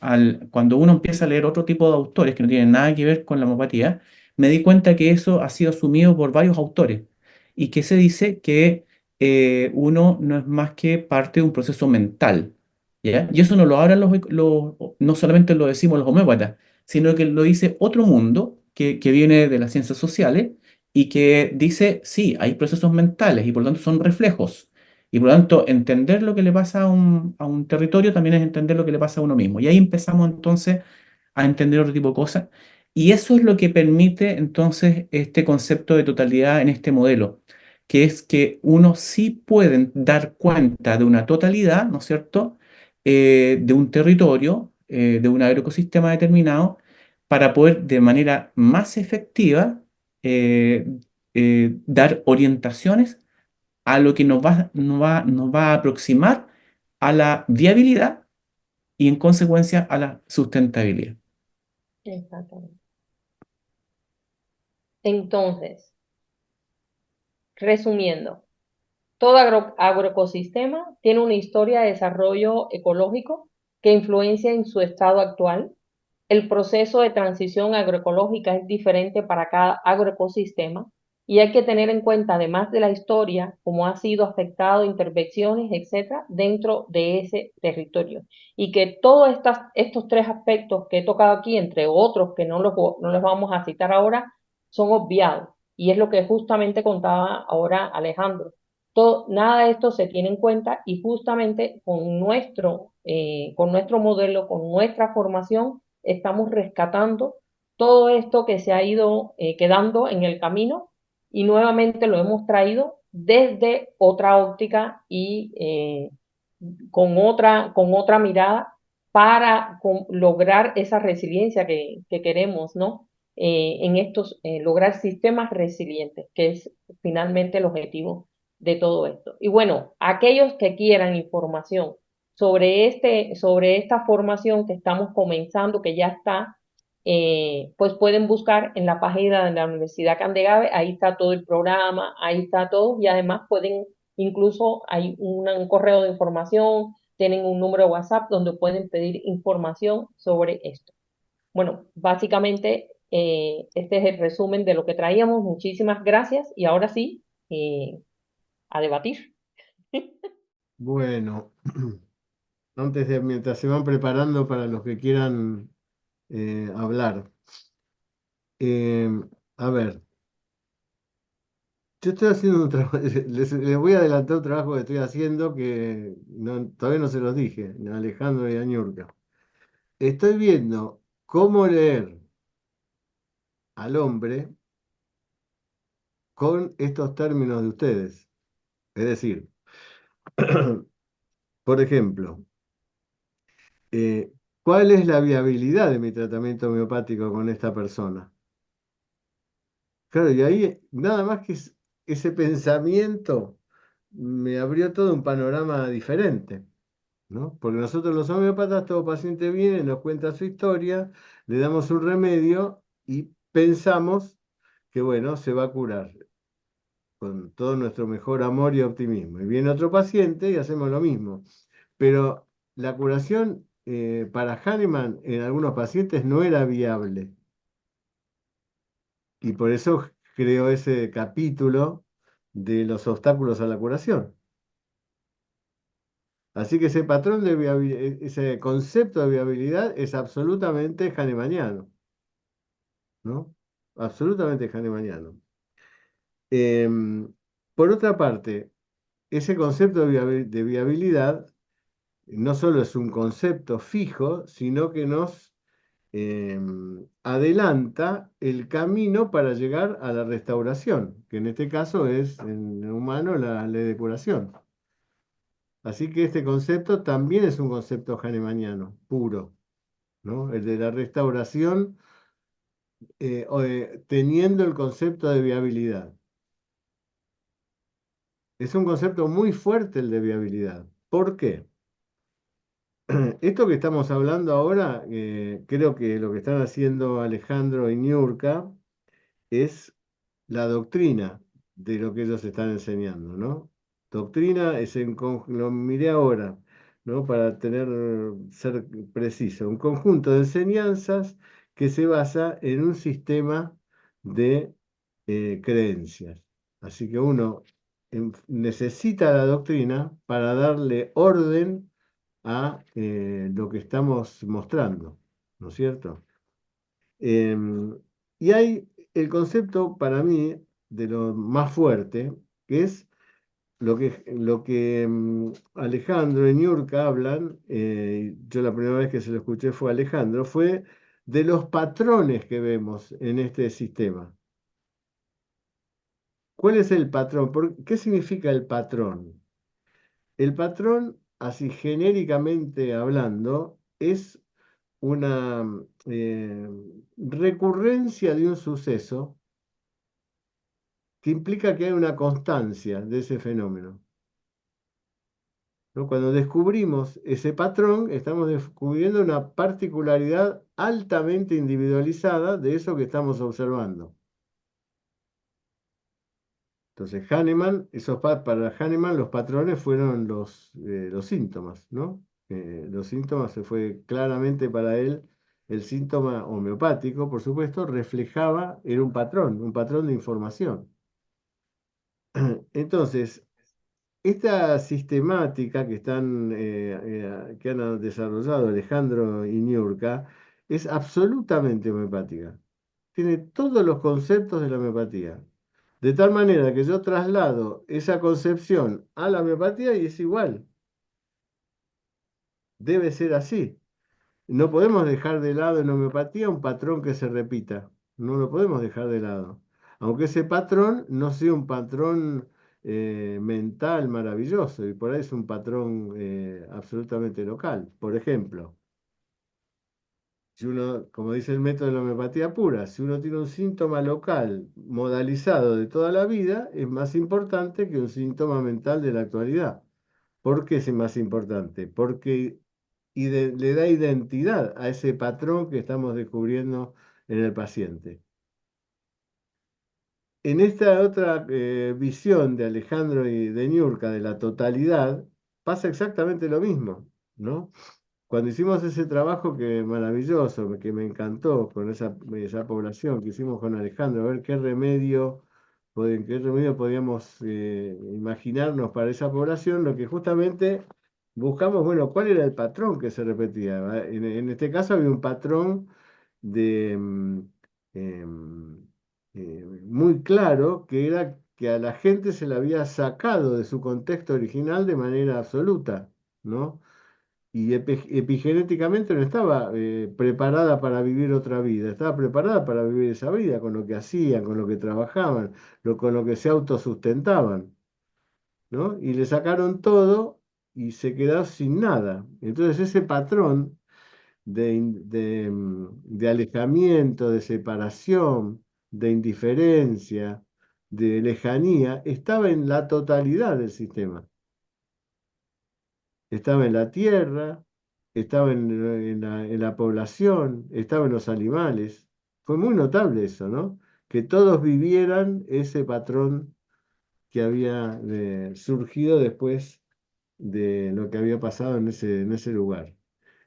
[SPEAKER 3] cuando uno empieza a leer otro tipo de autores que no tienen nada que ver con la homeopatía, me di cuenta que eso ha sido asumido por varios autores y que se dice que uno no es más que parte de un proceso mental, ¿ya? Y eso no lo hablan no solamente lo decimos los homeópatas, sino que lo dice otro mundo que viene de las ciencias sociales y que dice, sí, hay procesos mentales y por lo tanto son reflejos. Y por lo tanto, entender lo que le pasa a un territorio también es entender lo que le pasa a uno mismo. Y ahí empezamos entonces a entender otro tipo de cosas. Y eso es lo que permite entonces este concepto de totalidad en este modelo, que es que uno sí puede dar cuenta de una totalidad, ¿no es cierto?, de un territorio, de un agroecosistema determinado, para poder de manera más efectiva eh, dar orientaciones a lo que nos va a aproximar a la viabilidad y en consecuencia a la sustentabilidad.
[SPEAKER 2] Exactamente. Entonces, resumiendo, todo agroecosistema tiene una historia de desarrollo ecológico que influencia en su estado actual. El proceso de transición agroecológica es diferente para cada agroecosistema y hay que tener en cuenta, además de la historia, cómo ha sido afectado, intervenciones, etcétera, dentro de ese territorio. Y que todos estos tres aspectos que he tocado aquí, entre otros que no los vamos a citar ahora, son obviados. Y es lo que justamente contaba ahora Alejandro. Nada de esto se tiene en cuenta y justamente con nuestro modelo, con nuestra formación, estamos rescatando todo esto que se ha ido quedando en el camino y nuevamente lo hemos traído desde otra óptica y con otra mirada para lograr esa resiliencia que queremos, ¿no? Lograr sistemas resilientes, que es finalmente el objetivo de todo esto. Y bueno, aquellos que quieran información sobre esta formación que estamos comenzando, que ya está, pues pueden buscar en la página de la Universidad Candegave, ahí está todo el programa, ahí está todo, y además pueden, incluso hay un correo de información, tienen un número de WhatsApp donde pueden pedir información sobre esto. Bueno, básicamente este es el resumen de lo que traíamos. Muchísimas gracias y ahora sí, a debatir.
[SPEAKER 1] Bueno, mientras se van preparando para los que quieran hablar. Eh, a ver, yo estoy haciendo un trabajo, les voy a adelantar un trabajo que estoy haciendo que todavía no se los dije, a Alejandro y a Ñurka. Estoy viendo cómo leer al hombre con estos términos de ustedes. Es decir, por ejemplo, eh, ¿cuál es la viabilidad de mi tratamiento homeopático con esta persona? Claro, y ahí nada más que ese pensamiento me abrió todo un panorama diferente, ¿no? Porque nosotros los homeópatas, todo paciente viene, nos cuenta su historia, le damos un remedio y pensamos que, bueno, se va a curar con todo nuestro mejor amor y optimismo. Y viene otro paciente y hacemos lo mismo. Pero la curación para Hahnemann en algunos pacientes no era viable. Y por eso creó ese capítulo de los obstáculos a la curación. Así que ese patrón de ese concepto de viabilidad es absolutamente hahnemanniano, ¿no? Absolutamente hahnemanniano. Em, por otra parte, ese concepto de viabilidad no solo es un concepto fijo, sino que nos adelanta el camino para llegar a la restauración, que en este caso es en el humano la ley de curación. Así que este concepto también es un concepto hahnemanniano, puro, ¿no? El de la restauración teniendo el concepto de viabilidad. Es un concepto muy fuerte el de viabilidad. ¿Por qué? Esto que estamos hablando ahora, creo que lo que están haciendo Alejandro y Niurka es la doctrina de lo que ellos están enseñando, ¿no? Doctrina es lo miré ahora, ¿no? Para ser preciso, un conjunto de enseñanzas que se basa en un sistema de creencias. Así que uno necesita la doctrina para darle orden a lo que estamos mostrando, ¿no es cierto? Em, y hay el concepto para mí de lo más fuerte, que es lo que Alejandro y Niurka hablan, yo la primera vez que se lo escuché fue a Alejandro, fue de los patrones que vemos en este sistema. ¿Cuál es el patrón? ¿Qué significa el patrón? El patrón, así genéricamente hablando, es una recurrencia de un suceso que implica que hay una constancia de ese fenómeno, ¿no? Cuando descubrimos ese patrón, estamos descubriendo una particularidad altamente individualizada de eso que estamos observando. Entonces, Hahnemann, para Hahnemann los patrones fueron los síntomas, ¿no? Los síntomas se fue claramente para él, el síntoma homeopático, por supuesto, reflejaba, era un patrón de información. Entonces, esta sistemática que han desarrollado Alejandro y Niurka es absolutamente homeopática. Tiene todos los conceptos de la homeopatía. De tal manera que yo traslado esa concepción a la homeopatía y es igual. Debe ser así. No podemos dejar de lado en homeopatía un patrón que se repita. No lo podemos dejar de lado. Aunque ese patrón no sea un patrón mental maravilloso, y por ahí es un patrón absolutamente local. Por ejemplo, si uno, como dice el método de la homeopatía pura, si uno tiene un síntoma local modalizado de toda la vida, es más importante que un síntoma mental de la actualidad. ¿Por qué es más importante? Porque le da identidad a ese patrón que estamos descubriendo en el paciente. En esta otra visión de Alejandro y de Niurka de la totalidad, pasa exactamente lo mismo, ¿no? Cuando hicimos ese trabajo que maravilloso, que me encantó con esa población que hicimos con Alejandro, a ver qué remedio podíamos imaginarnos para esa población, lo que justamente buscamos, bueno, cuál era el patrón que se repetía. ¿Va? En este caso había un patrón de em, muy claro, que era que a la gente se la había sacado de su contexto original de manera absoluta, ¿no? Y epigenéticamente no estaba preparada para vivir otra vida, estaba preparada para vivir esa vida, con lo que hacían, con lo que trabajaban, con lo que se autosustentaban, ¿no? Y le sacaron todo y se quedó sin nada. Entonces ese patrón de alejamiento, de separación, de indiferencia, de lejanía, estaba en la totalidad del sistema. Estaba en la tierra, estaba en la población, estaba en los animales. Fue muy notable eso, ¿no? Que todos vivieran ese patrón que había surgido después de lo que había pasado en ese lugar.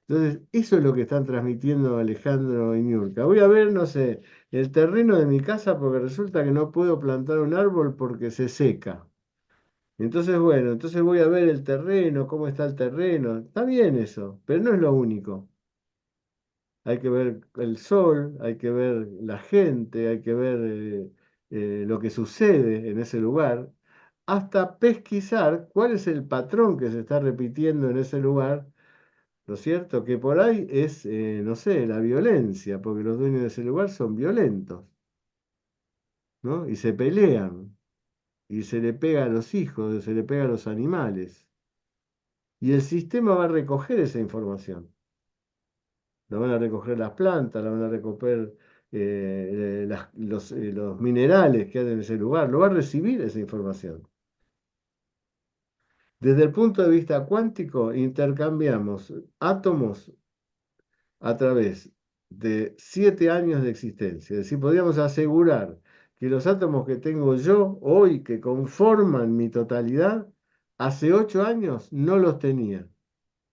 [SPEAKER 1] Entonces, eso es lo que están transmitiendo Alejandro y Niurka. Voy a ver, no sé, el terreno de mi casa porque resulta que no puedo plantar un árbol porque se seca. Entonces, bueno, entonces voy a ver el terreno, cómo está el terreno. Está bien eso, pero no es lo único. Hay que ver el sol, hay que ver la gente, hay que ver lo que sucede en ese lugar, hasta pesquisar cuál es el patrón que se está repitiendo en ese lugar, ¿no es cierto? Que por ahí es, no sé, la violencia, porque los dueños de ese lugar son violentos, ¿no? Y se pelean, y se le pega a los hijos, se le pega a los animales. Y el sistema va a recoger esa información. La van a recoger las plantas, la van a recoger los minerales que hay en ese lugar. Lo va a recibir esa información. Desde el punto de vista cuántico, intercambiamos átomos a través de 7 años de existencia. Es decir, podríamos asegurar que los átomos que tengo yo hoy, que conforman mi totalidad, hace 8 años no los tenía.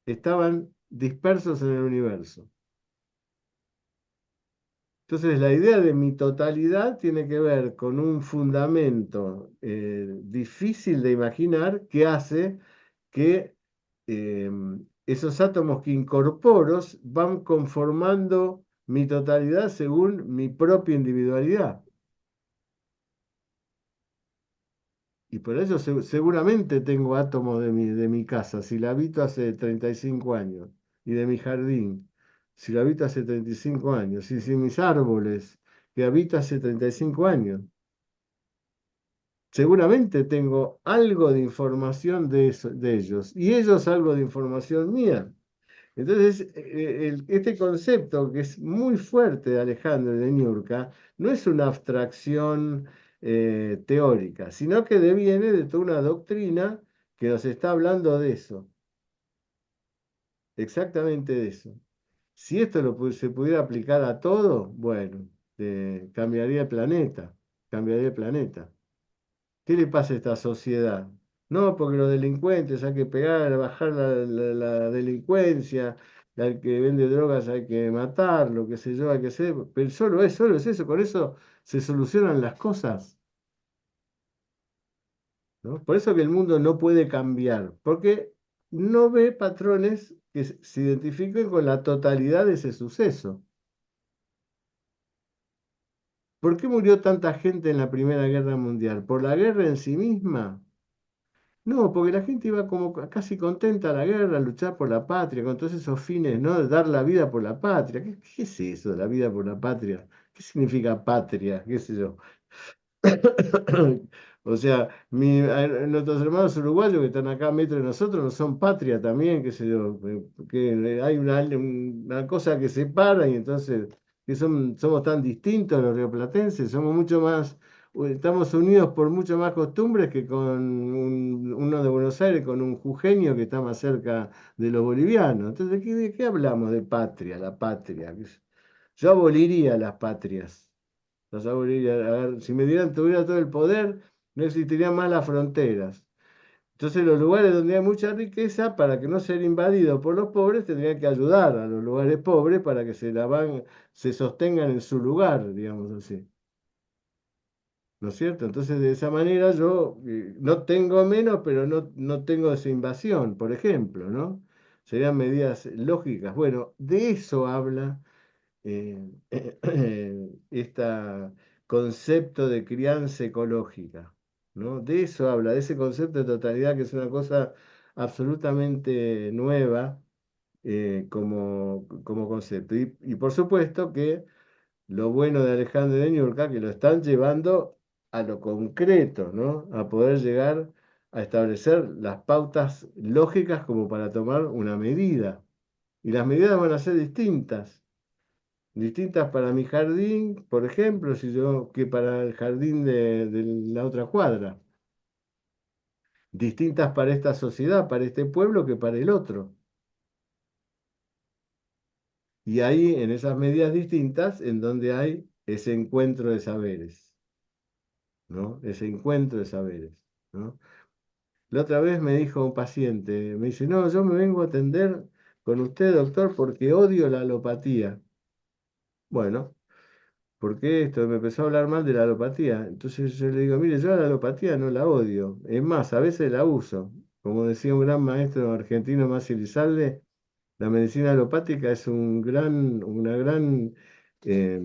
[SPEAKER 1] Estaban dispersos en el universo. Entonces, la idea de mi totalidad tiene que ver con un fundamento difícil de imaginar que hace que eh, esos átomos que incorporo van conformando mi totalidad según mi propia individualidad. Y por eso seguramente tengo átomos de mi casa, si la habito hace 35 años, y de mi jardín, si la habito hace 35 años, y si mis árboles, que habito hace 35 años. Seguramente tengo algo de información de ellos, y ellos algo de información mía. Entonces, este concepto que es muy fuerte de Alejandro y de Niurka no es una abstracción teórica, sino que deviene de toda una doctrina que nos está hablando de eso, exactamente de eso. Si esto se pudiera aplicar a todo, bueno, cambiaría el planeta, cambiaría el planeta. ¿Qué le pasa a esta sociedad? No, porque los delincuentes hay que pegar, bajar la delincuencia, al que vende drogas hay que matarlo, qué sé yo, hay que hacer. Pero solo es eso, con eso se solucionan las cosas, ¿no? Por eso que el mundo no puede cambiar, porque no ve patrones que se identifiquen con la totalidad de ese suceso. ¿Por qué murió tanta gente en la Primera Guerra Mundial? ¿Por la guerra en sí misma? No, porque la gente iba como casi contenta a la guerra, a luchar por la patria, con todos esos fines, ¿no? De dar la vida por la patria. ¿Qué es eso de la vida por la patria? ¿Qué significa patria? ¿Qué sé yo? O sea, nuestros hermanos uruguayos que están acá a metro de nosotros no son patria también, qué sé yo, que hay una cosa que separa y entonces que somos tan distintos los rioplatenses, somos mucho más, estamos unidos por mucho más costumbres que con uno de Buenos Aires, con un jujeño que está más cerca de los bolivianos. Entonces, de qué hablamos de patria, la patria? Yo aboliría las patrias. Los aboliría. A ver, si tuviera todo el poder, no existirían más las fronteras. Entonces, los lugares donde hay mucha riqueza, para que no ser invadidos por los pobres, tendrían que ayudar a los lugares pobres para que se sostengan en su lugar, digamos así. ¿No es cierto? Entonces, de esa manera yo no tengo menos, pero no tengo esa invasión, por ejemplo, ¿no? Serían medidas lógicas. Bueno, de eso habla este concepto de crianza ecológica, ¿no? De eso habla, de ese concepto de totalidad que es una cosa absolutamente nueva como concepto. Y por supuesto que lo bueno de Alejandro de Niurka, que lo están llevando a lo concreto, ¿no? A poder llegar a establecer las pautas lógicas como para tomar una medida. Y las medidas van a ser distintas. Distintas para mi jardín, por ejemplo, que para el jardín de la otra cuadra. Distintas para esta sociedad, para este pueblo, que para el otro. Y ahí, en esas medidas distintas, en donde hay ese encuentro de saberes, ¿no? Ese encuentro de saberes, ¿no? La otra vez me dijo un paciente, me dice, no, yo me vengo a atender con usted, doctor, porque odio la alopatía. Bueno, ¿por qué esto? Me empezó a hablar mal de la alopatía. Entonces yo le digo, mire, yo a la alopatía no la odio. Es más, a veces la uso. Como decía un gran maestro argentino, Masi Elizalde, la medicina alopática es una gran eh,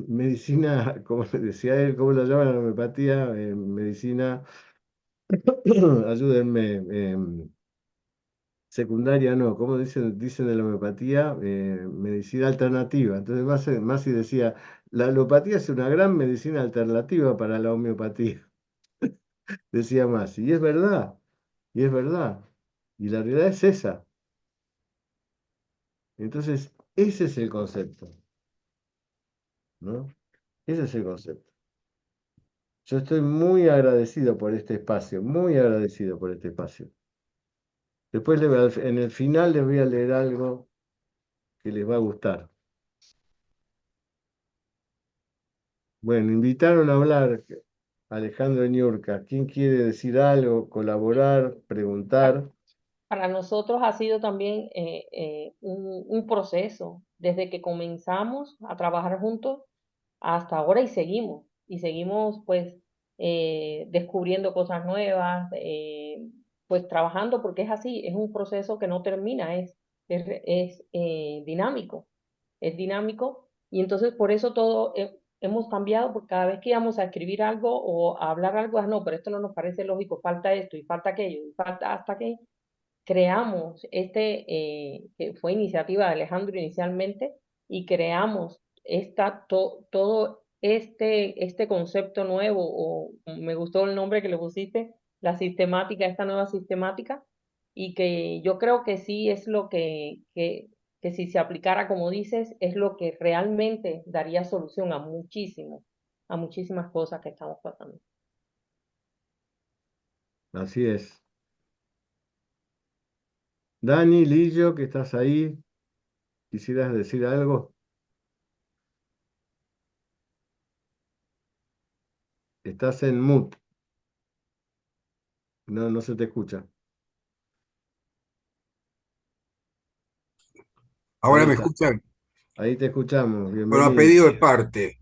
[SPEAKER 1] medicina, como decía él, ¿cómo la llaman la homeopatía? Medicina, ayúdenme, secundaria no, ¿cómo dicen de la homeopatía? Medicina alternativa. Entonces Masi decía, la alopatía es una gran medicina alternativa para la homeopatía, decía Masi. Y es verdad, y es verdad. Y la realidad es esa. Entonces, ese es el concepto, ¿no? Ese es el concepto. Yo estoy muy agradecido por este espacio, muy agradecido por este espacio. Después en el final les voy a leer algo que les va a gustar. Bueno, invitaron a hablar Alejandro Niurka. ¿Quién quiere decir algo, colaborar,
[SPEAKER 2] Pa-
[SPEAKER 1] preguntar?
[SPEAKER 2] Para nosotros ha sido también un proceso desde que comenzamos a trabajar juntos hasta ahora y seguimos pues descubriendo cosas nuevas, pues trabajando porque es así, es un proceso que no termina, es es dinámico y entonces por eso todo hemos cambiado, porque cada vez que íbamos a escribir algo o a hablar algo, no, pero esto no nos parece lógico, falta esto y falta aquello, y falta hasta que creamos que fue iniciativa de Alejandro inicialmente, y creamos todo este concepto nuevo, o me gustó el nombre que le pusiste, la sistemática, esta nueva sistemática, y que yo creo que sí es lo que si se aplicara como dices, es lo que realmente daría solución a muchísimas cosas que estamos pasando.
[SPEAKER 1] Así es. Dani, Lillo, que estás ahí, ¿quisieras decir algo? Estás en mute, no, no se te escucha. Ahí
[SPEAKER 4] Ahora me
[SPEAKER 1] está,
[SPEAKER 4] escuchan.
[SPEAKER 1] ahí te escuchamos,
[SPEAKER 4] Bueno, a
[SPEAKER 1] bienvenido.
[SPEAKER 4] pedido de parte,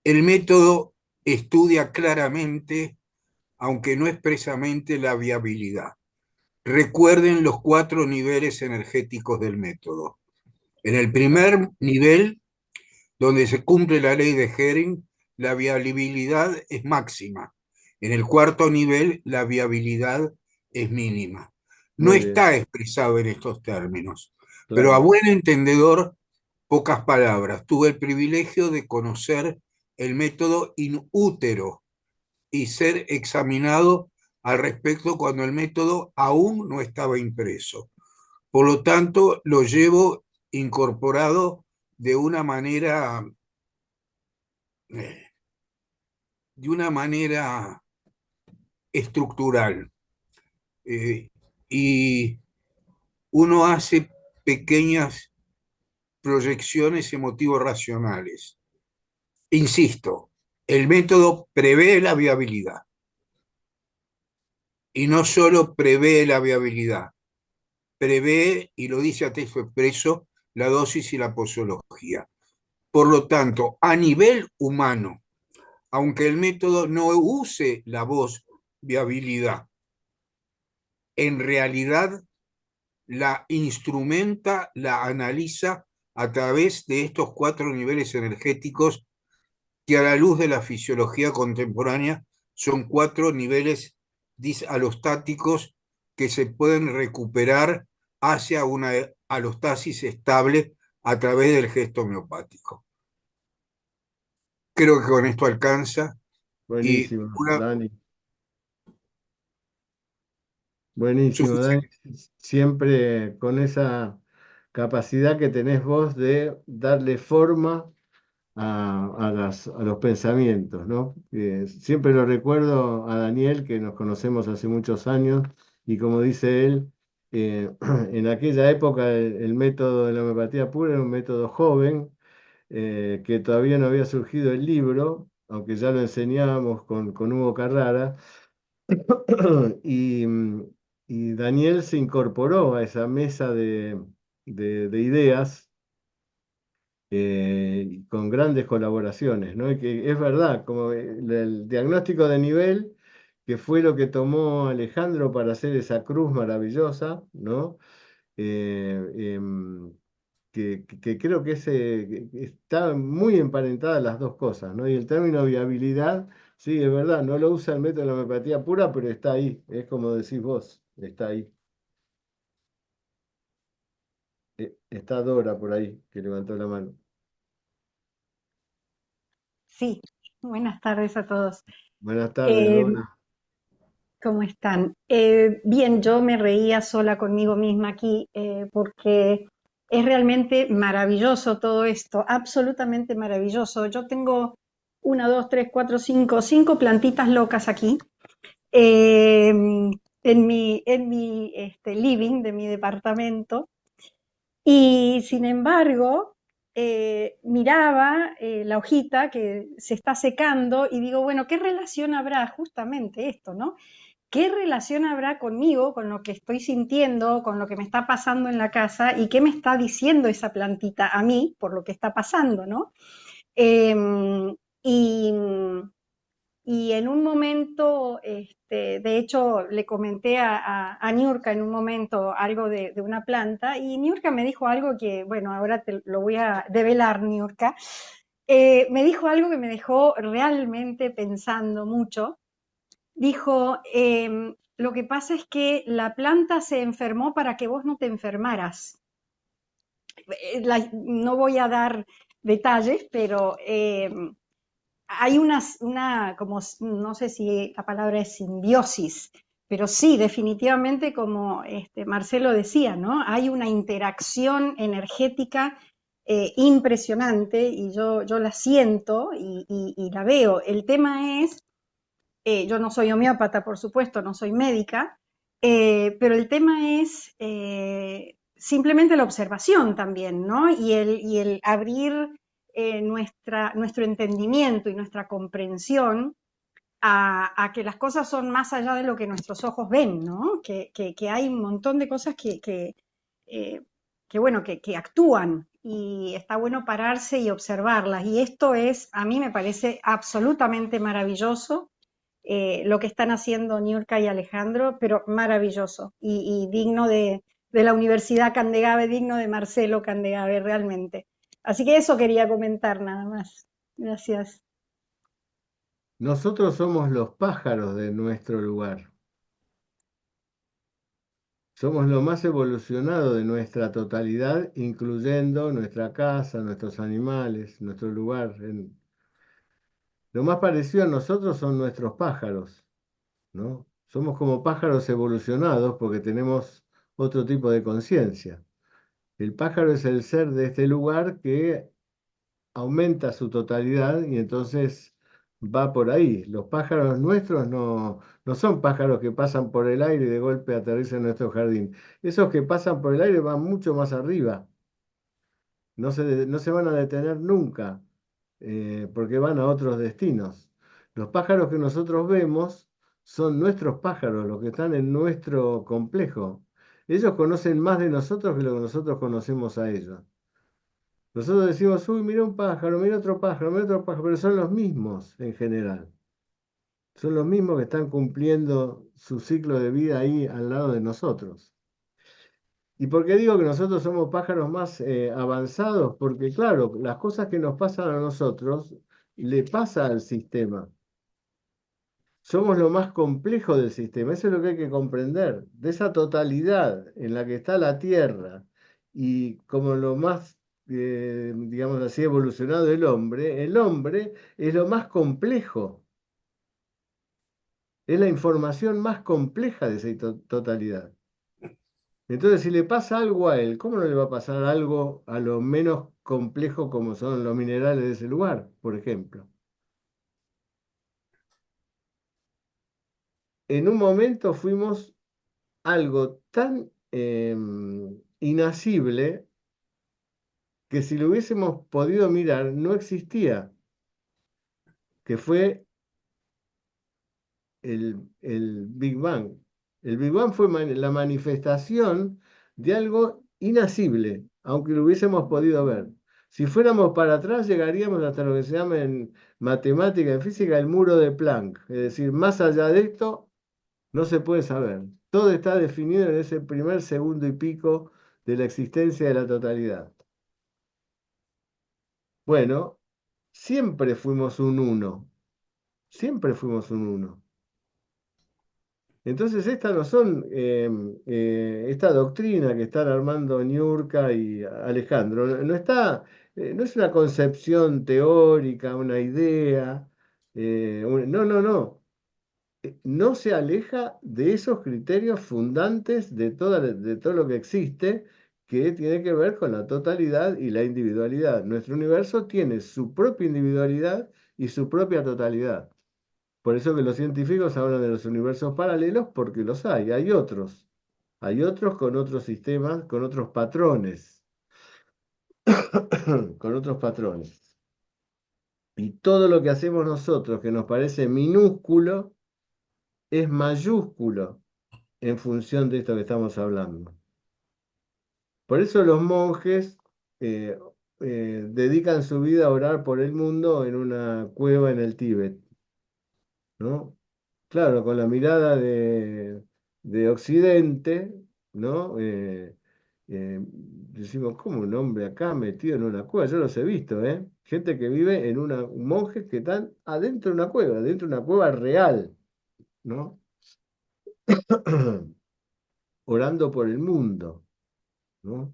[SPEAKER 4] el método estudia claramente, aunque no expresamente, la viabilidad. Recuerden los 4 niveles energéticos del método. En el primer nivel, donde se cumple la ley de Hering, la viabilidad es máxima. En el cuarto nivel, la viabilidad es mínima. No
[SPEAKER 1] Muy bien,
[SPEAKER 4] está expresado en estos términos, pero a
[SPEAKER 1] claro.
[SPEAKER 4] buen entendedor, pocas palabras. Tuve el privilegio de conocer el método in útero y ser examinado al respecto cuando el método aún no estaba impreso. Por lo tanto, lo llevo incorporado de una manera, eh, de una manera estructural. Eh, y uno hace pequeñas proyecciones emotivo-racionales. Insisto, el método prevé la viabilidad y no solo prevé la viabilidad, prevé, y lo dice a texto expreso, la dosis y la posología. Por lo tanto, a nivel humano, aunque el método no use la voz viabilidad, en realidad la instrumenta, la analiza a través de estos 4 niveles energéticos que a la luz de la fisiología contemporánea son 4 niveles disalostáticos que se pueden recuperar hacia una alostasis estable a través del gesto homeopático. Creo que con esto alcanza. Y
[SPEAKER 1] Buenísimo,
[SPEAKER 4] una
[SPEAKER 1] Dani. Buenísimo, Dani.
[SPEAKER 4] suficiente.
[SPEAKER 1] Siempre con esa capacidad que tenés vos de darle forma a los pensamientos, ¿no? Siempre lo recuerdo a Daniel, que nos conocemos hace muchos años, y como dice él, en aquella época el método de la homeopatía pura era un método joven, que todavía no había surgido el libro, aunque ya lo enseñábamos con Hugo Carrara, y, y Daniel se incorporó a esa mesa de ideas, con grandes colaboraciones, ¿no? Y que es verdad, como el diagnóstico de nivel, que fue lo que tomó Alejandro para hacer esa cruz maravillosa, ¿no? Eh, em, que creo que, que está muy emparentadas las dos cosas, ¿no? Y el término viabilidad, sí, es verdad, no lo usa el método de la homeopatía pura, pero está ahí, es como decís vos, está ahí. Está Dora por ahí, que levantó la mano.
[SPEAKER 5] Sí, buenas tardes a todos.
[SPEAKER 1] Buenas tardes,
[SPEAKER 5] Eh,
[SPEAKER 1] Dora.
[SPEAKER 5] ¿Cómo están? Bien, yo me reía sola conmigo misma aquí porque es realmente maravilloso todo esto, absolutamente maravilloso. Yo tengo una, dos, tres, cuatro, cinco plantitas locas aquí en mi living de mi departamento. Y sin embargo, miraba la hojita que se está secando y digo, bueno, ¿qué relación habrá justamente esto, ¿no? ¿Qué relación habrá conmigo, con lo que estoy sintiendo, con lo que me está pasando en la casa y qué me está diciendo esa plantita a mí por lo que está pasando, ¿no? Eh, y, y en un momento, de hecho, le comenté a Niurka en un momento algo de una planta y Niurka me dijo algo que, bueno, ahora te lo voy a develar, Niurka. Me dijo algo que me dejó realmente pensando mucho. Dijo, lo que pasa es que la planta se enfermó para que vos no te enfermaras. No voy a dar detalles, pero hay como, no sé si la palabra es simbiosis, pero sí, definitivamente, como Marcelo decía, ¿no? Hay una interacción energética impresionante y yo la siento y la veo. El tema es, yo no soy homeópata, por supuesto, no soy médica, pero el tema es simplemente la observación también, ¿no? Y el abrir nuestro entendimiento y nuestra comprensión a que las cosas son más allá de lo que nuestros ojos ven, ¿no? Que hay un montón de cosas eh, bueno, que actúan y está bueno pararse y observarlas. Y esto es, a mí me parece absolutamente maravilloso lo que están haciendo Niurka y Alejandro, pero maravilloso y digno de la Universidad Candegave, digno de Marcelo Candegave, realmente. Así que eso quería comentar nada más. Gracias.
[SPEAKER 1] Nosotros somos los pájaros de nuestro lugar. Somos lo más evolucionado de nuestra totalidad, incluyendo nuestra casa, nuestros animales, nuestro lugar. Lo más parecido a nosotros son nuestros pájaros, ¿no? Somos como pájaros evolucionados porque tenemos otro tipo de conciencia. El pájaro es el ser de este lugar que aumenta su totalidad y entonces va por ahí. Los pájaros nuestros no son pájaros que pasan por el aire y de golpe aterrizan en nuestro jardín. Esos que pasan por el aire van mucho más arriba. No se van a detener nunca, porque van a otros destinos. Los pájaros que nosotros vemos son nuestros pájaros, los que están en nuestro complejo. Ellos conocen más de nosotros que lo que nosotros conocemos a ellos. Nosotros decimos, uy, mira un pájaro, mira otro pájaro, pero son los mismos en general. Son los mismos que están cumpliendo su ciclo de vida ahí al lado de nosotros. ¿Y por qué digo que nosotros somos pájaros más avanzados? Porque claro, las cosas que nos pasan a nosotros le pasa al sistema. Somos lo más complejo del sistema, eso es lo que hay que comprender, de esa totalidad en la que está la Tierra y como lo más, digamos así, evolucionado el hombre es lo más complejo, es la información más compleja de esa totalidad. Entonces, si le pasa algo a él, ¿cómo no le va a pasar algo a lo menos complejo como son los minerales de ese lugar, por ejemplo? En un momento fuimos algo tan inasible que si lo hubiésemos podido mirar no existía, que fue el Big Bang. El Big Bang fue la manifestación de algo inasible, aunque lo hubiésemos podido ver. Si fuéramos para atrás, llegaríamos hasta lo que se llama en matemática, en física, el muro de Planck. Es decir, más allá de esto, no se puede saber. Todo está definido en ese primer segundo y pico de la existencia de la totalidad. Bueno, siempre fuimos un uno, siempre fuimos un uno. Entonces, estas no son esta doctrina que están armando Niurka y Alejandro, no está, no es una concepción teórica, una idea, no, no, no. No se aleja de esos criterios fundantes de todo lo que existe, que tiene que ver con la totalidad y la individualidad. Nuestro universo tiene su propia individualidad y su propia totalidad. Por eso que los científicos hablan de los universos paralelos, porque los hay. Hay otros con otros sistemas, con otros patrones, con otros patrones. Y todo lo que hacemos nosotros, que nos parece minúsculo, es mayúsculo en función de esto que estamos hablando. Por eso los monjes eh, dedican su vida a orar por el mundo en una cueva en el Tíbet, ¿no? Claro, con la mirada de Occidente, ¿no? Decimos, ¿cómo un hombre acá metido en una cueva? Yo los he visto, ¿eh? Gente que vive en monjes que están adentro de una cueva, dentro de una cueva real, ¿no? Orando por el mundo, ¿no?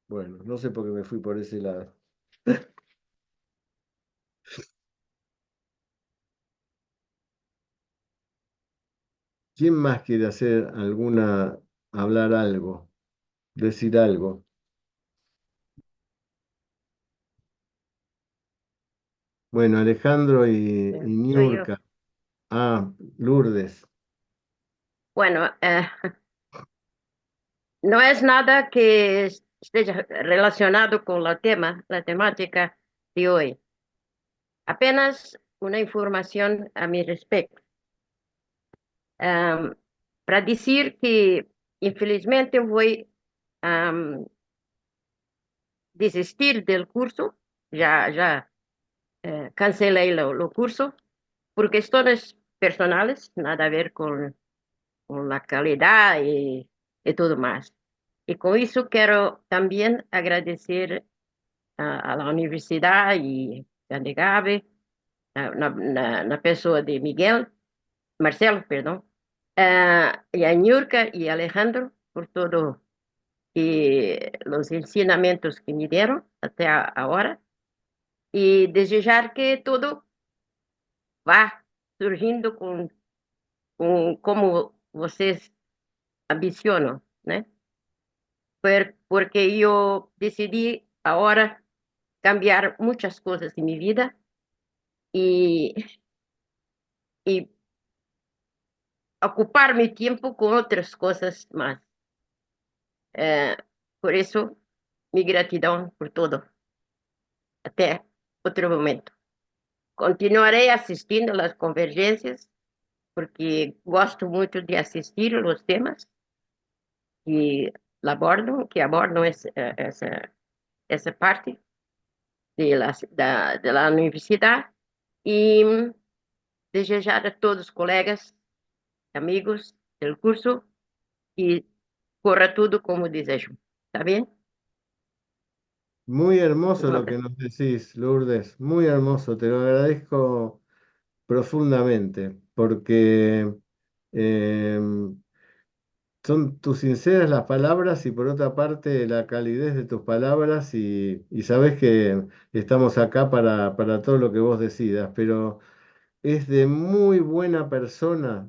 [SPEAKER 1] Bueno, no sé por qué me fui por ese lado. ¿Quién más quiere hablar algo, decir algo? Bueno, Alejandro y
[SPEAKER 6] Soy yo.
[SPEAKER 1] Niurka. Ah, Lourdes.
[SPEAKER 6] Bueno, no es nada que esté relacionado con el tema, la temática de hoy. Apenas una información a mi respecto. Am, para decir que, infelizmente, voy a desistir del curso. Ya cancelé lo curso por cuestiones personales, nada a ver con la calidad y todo más. Y con eso quiero también agradecer a la universidad y a de Gabe, na pessoa de Miguel, Marcelo, perdón, y a Niurka y Alejandro por todo y los ensinamientos que me dieron hasta ahora y desejar que todo vá surgindo com como vocês ambicionam, né? Porque yo decidí ahora cambiar muchas cosas en mi vida y, y ocupar mi tiempo con otras cosas más. Eh, por eso, mi gratitud por todo. Hasta otro momento. Continuaré asistiendo a las convergencias porque gosto mucho de asistir a los temas que abordam essa parte de la universidad y desejar a todos os colegas amigos del curso y corra todo como deseo. ¿Está bien?
[SPEAKER 1] Muy hermoso
[SPEAKER 6] Un
[SPEAKER 1] lo que
[SPEAKER 6] abrazo.
[SPEAKER 1] nos decís, Lourdes, muy hermoso, te lo agradezco profundamente, porque son tus sinceras las palabras y por otra parte la calidez de tus palabras y sabes que estamos acá para todo lo que vos decidas, pero es de muy buena persona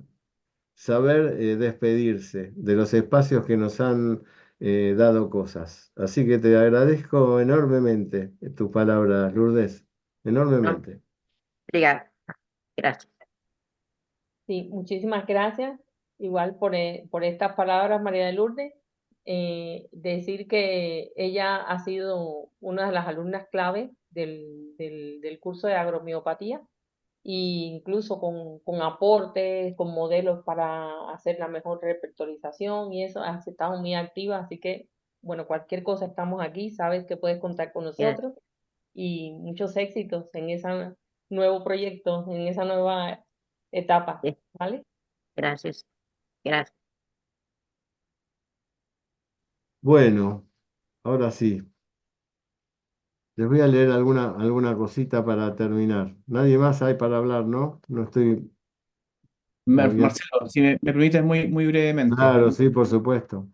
[SPEAKER 1] saber despedirse de los espacios que nos han dado cosas. Así que te agradezco enormemente tus palabras, Lourdes,
[SPEAKER 6] ¿No?
[SPEAKER 1] enormemente.
[SPEAKER 6] Obrigada. Gracias.
[SPEAKER 2] Sí, muchísimas gracias. Igual por estas palabras, María de Lourdes. Decir que ella ha sido una de las alumnas clave del curso de agromiopatía e incluso con aportes, con modelos para hacer la mejor repertorización y eso, has estado muy activa, así que, bueno, cualquier cosa estamos aquí, sabes que puedes contar con
[SPEAKER 6] Gracias.
[SPEAKER 2] nosotros y muchos éxitos en ese nuevo proyecto, en esa nueva etapa, ¿vale?
[SPEAKER 6] Gracias. Gracias.
[SPEAKER 1] Bueno, ahora sí, les voy a leer alguna cosita para terminar. Nadie más hay para hablar, ¿no? No estoy moviendo.
[SPEAKER 3] Marcelo, si me permites muy brevemente.
[SPEAKER 1] Claro, sí, por supuesto.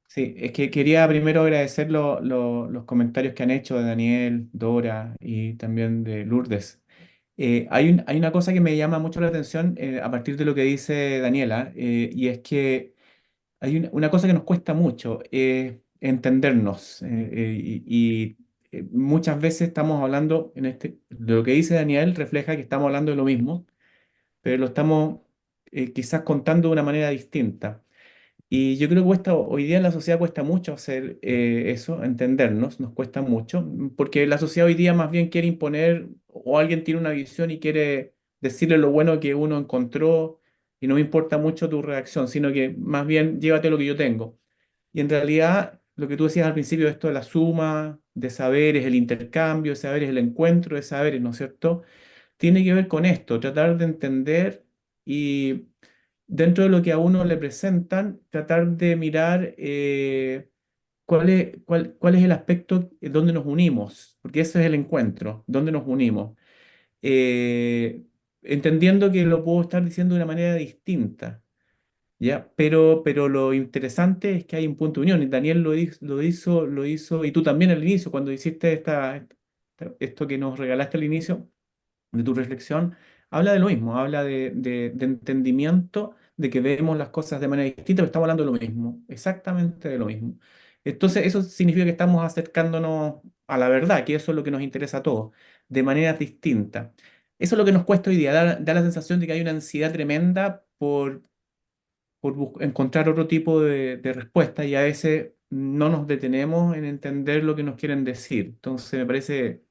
[SPEAKER 3] Sí, es que quería primero agradecer los comentarios que han hecho de Daniel, Dora y también de Lourdes. Hay una cosa que me llama mucho la atención a partir de lo que dice Daniela, y es que hay una cosa que nos cuesta mucho, entendernos. Muchas veces estamos hablando, de lo que dice Daniel refleja que estamos hablando de lo mismo, pero lo estamos quizás contando de una manera distinta. Y yo creo que hoy día en la sociedad cuesta mucho hacer eso, entendernos, nos cuesta mucho, porque la sociedad hoy día más bien quiere imponer, o alguien tiene una visión y quiere decirle lo bueno que uno encontró, y no me importa mucho tu reacción, sino que más bien llévate lo que yo tengo. Y en realidad, lo que tú decías al principio, esto de la suma de saberes, el intercambio de saberes, el encuentro de saberes, ¿no es cierto? Tiene que ver con esto, tratar de entender y dentro de lo que a uno le presentan, tratar de mirar cuál es el aspecto donde nos unimos, porque ese es el encuentro, donde nos unimos. Eh, Entendiendo que lo puedo estar diciendo de una manera distinta, ¿ya? Pero lo interesante es que hay un punto de unión, y Daniel lo hizo, y tú también al inicio, cuando hiciste esto que nos regalaste al inicio de tu reflexión, habla de lo mismo, habla de entendimiento, de que vemos las cosas de manera distinta, pero estamos hablando de lo mismo, exactamente de lo mismo. Entonces, eso significa que estamos acercándonos a la verdad, que eso es lo que nos interesa a todos, de maneras distintas. Eso es lo que nos cuesta hoy día, da la sensación de que hay una ansiedad tremenda por encontrar otro tipo de respuesta y a veces no nos detenemos en entender lo que nos quieren decir. Entonces me parece,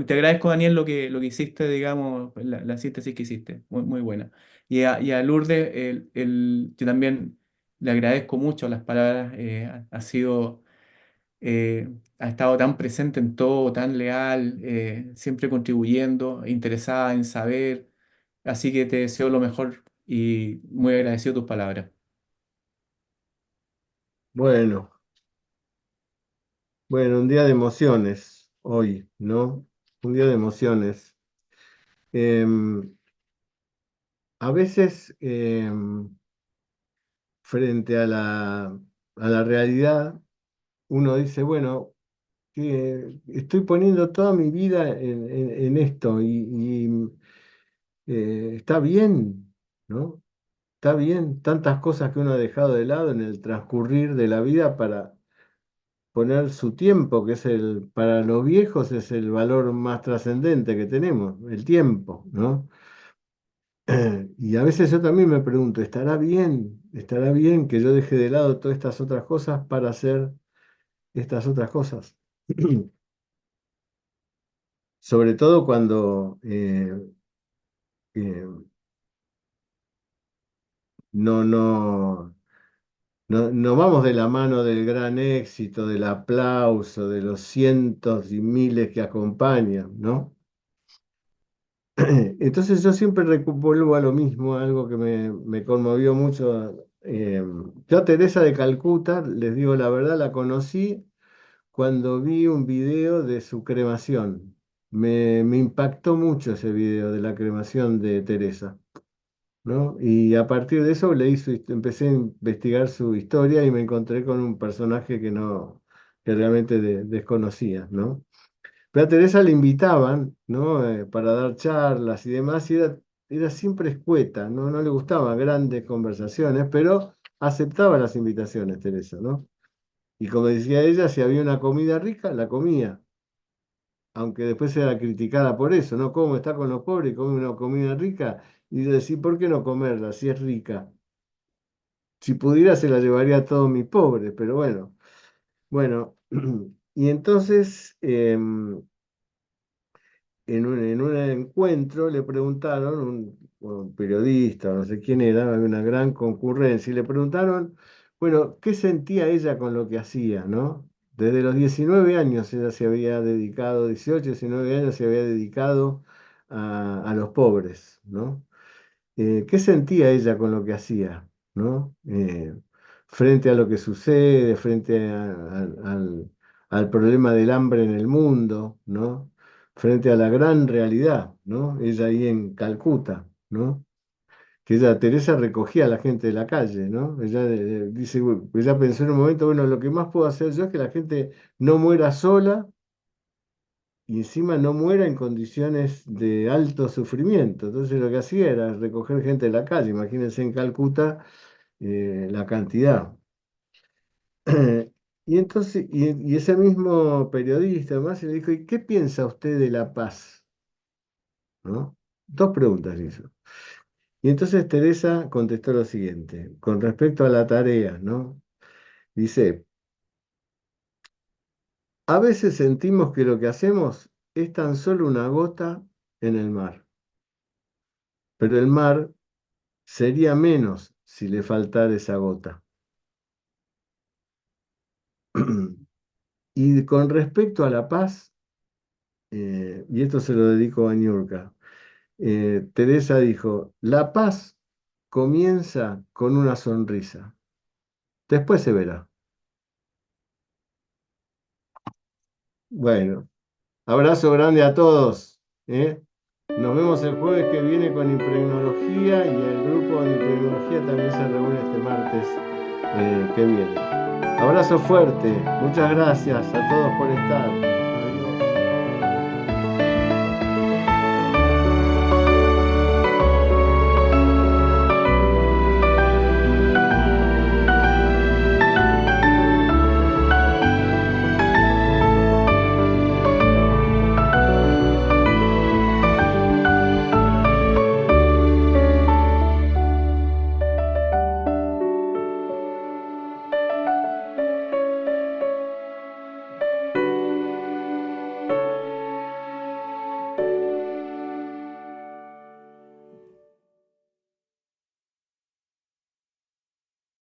[SPEAKER 3] te agradezco Daniel lo que hiciste, digamos, la síntesis que hiciste, muy buena. Y a Lourdes, yo también le agradezco mucho las palabras, ha sido... ha estado tan presente en todo, tan leal, siempre contribuyendo, interesada en saber, así que te deseo lo mejor y muy agradecido tus palabras.
[SPEAKER 1] Bueno, bueno, un día de emociones hoy, ¿no? Un día de emociones. Em, a veces, frente a la realidad, uno dice, bueno, que estoy poniendo toda mi vida en esto y está bien, ¿no? Está bien, tantas cosas que uno ha dejado de lado en el transcurrir de la vida para poner su tiempo, que es para los viejos es el valor más trascendente que tenemos, el tiempo, ¿no? Y a veces yo también me pregunto, ¿estará bien? ¿Estará bien que yo deje de lado todas estas otras cosas para hacer estas otras cosas? Sobre todo cuando eh, no, no vamos de la mano del gran éxito, del aplauso, de los cientos y miles que acompañan, ¿no? Entonces yo siempre vuelvo a lo mismo, algo que me conmovió mucho. Yo a Teresa de Calcuta, les digo la verdad, la conocí cuando vi un video de su cremación. Me impactó mucho ese video de la cremación de Teresa, ¿no? Y a partir de eso empecé a investigar su historia y me encontré con un personaje que realmente desconocía, ¿no? Pero a Teresa le invitaban, ¿no? Para dar charlas y demás, y era siempre escueta, ¿no? No le gustaban grandes conversaciones, pero aceptaba las invitaciones, Teresa, ¿no? Y como decía ella, si había una comida rica, la comía, aunque después era criticada por eso, ¿no? ¿Cómo está con los pobres y come una comida rica? Y yo decía, ¿por qué no comerla si es rica? Si pudiera se la llevaría a todos mis pobres, pero bueno. Bueno, y entonces en un encuentro le preguntaron, un periodista, no sé quién era, había una gran concurrencia, y le preguntaron, bueno, ¿qué sentía ella con lo que hacía, ¿no? Desde los 19 años ella se había dedicado, 18, 19 años se había dedicado a los pobres, ¿no? ¿Qué sentía ella con lo que hacía, ¿no? Frente a lo que sucede, frente al problema del hambre en el mundo, ¿no? Frente a la gran realidad, ¿no? Ella ahí en Calcuta, ¿no? Que Teresa recogía a la gente de la calle, ¿no? Ella dice, ella pensó en un momento, bueno, lo que más puedo hacer yo es que la gente no muera sola y encima no muera en condiciones de alto sufrimiento. Entonces lo que hacía era recoger gente de la calle, imagínense en Calcuta la cantidad. Y entonces, y ese mismo periodista además le dijo, ¿y qué piensa usted de la paz? ¿No? Dos preguntas le hizo. Y entonces Teresa contestó lo siguiente, con respecto a la tarea, ¿no? Dice, a veces sentimos que lo que hacemos es tan solo una gota en el mar, pero el mar sería menos si le faltara esa gota. Y con respecto a la paz, y esto se lo dedico a Niurka, Teresa dijo, la paz comienza con una sonrisa, después se verá. Bueno, abrazo grande a todos, ¿eh? Nos vemos el jueves que viene con Impregnología y el grupo de Impregnología también se reúne este martes que viene. Abrazo fuerte, muchas gracias a todos por estar.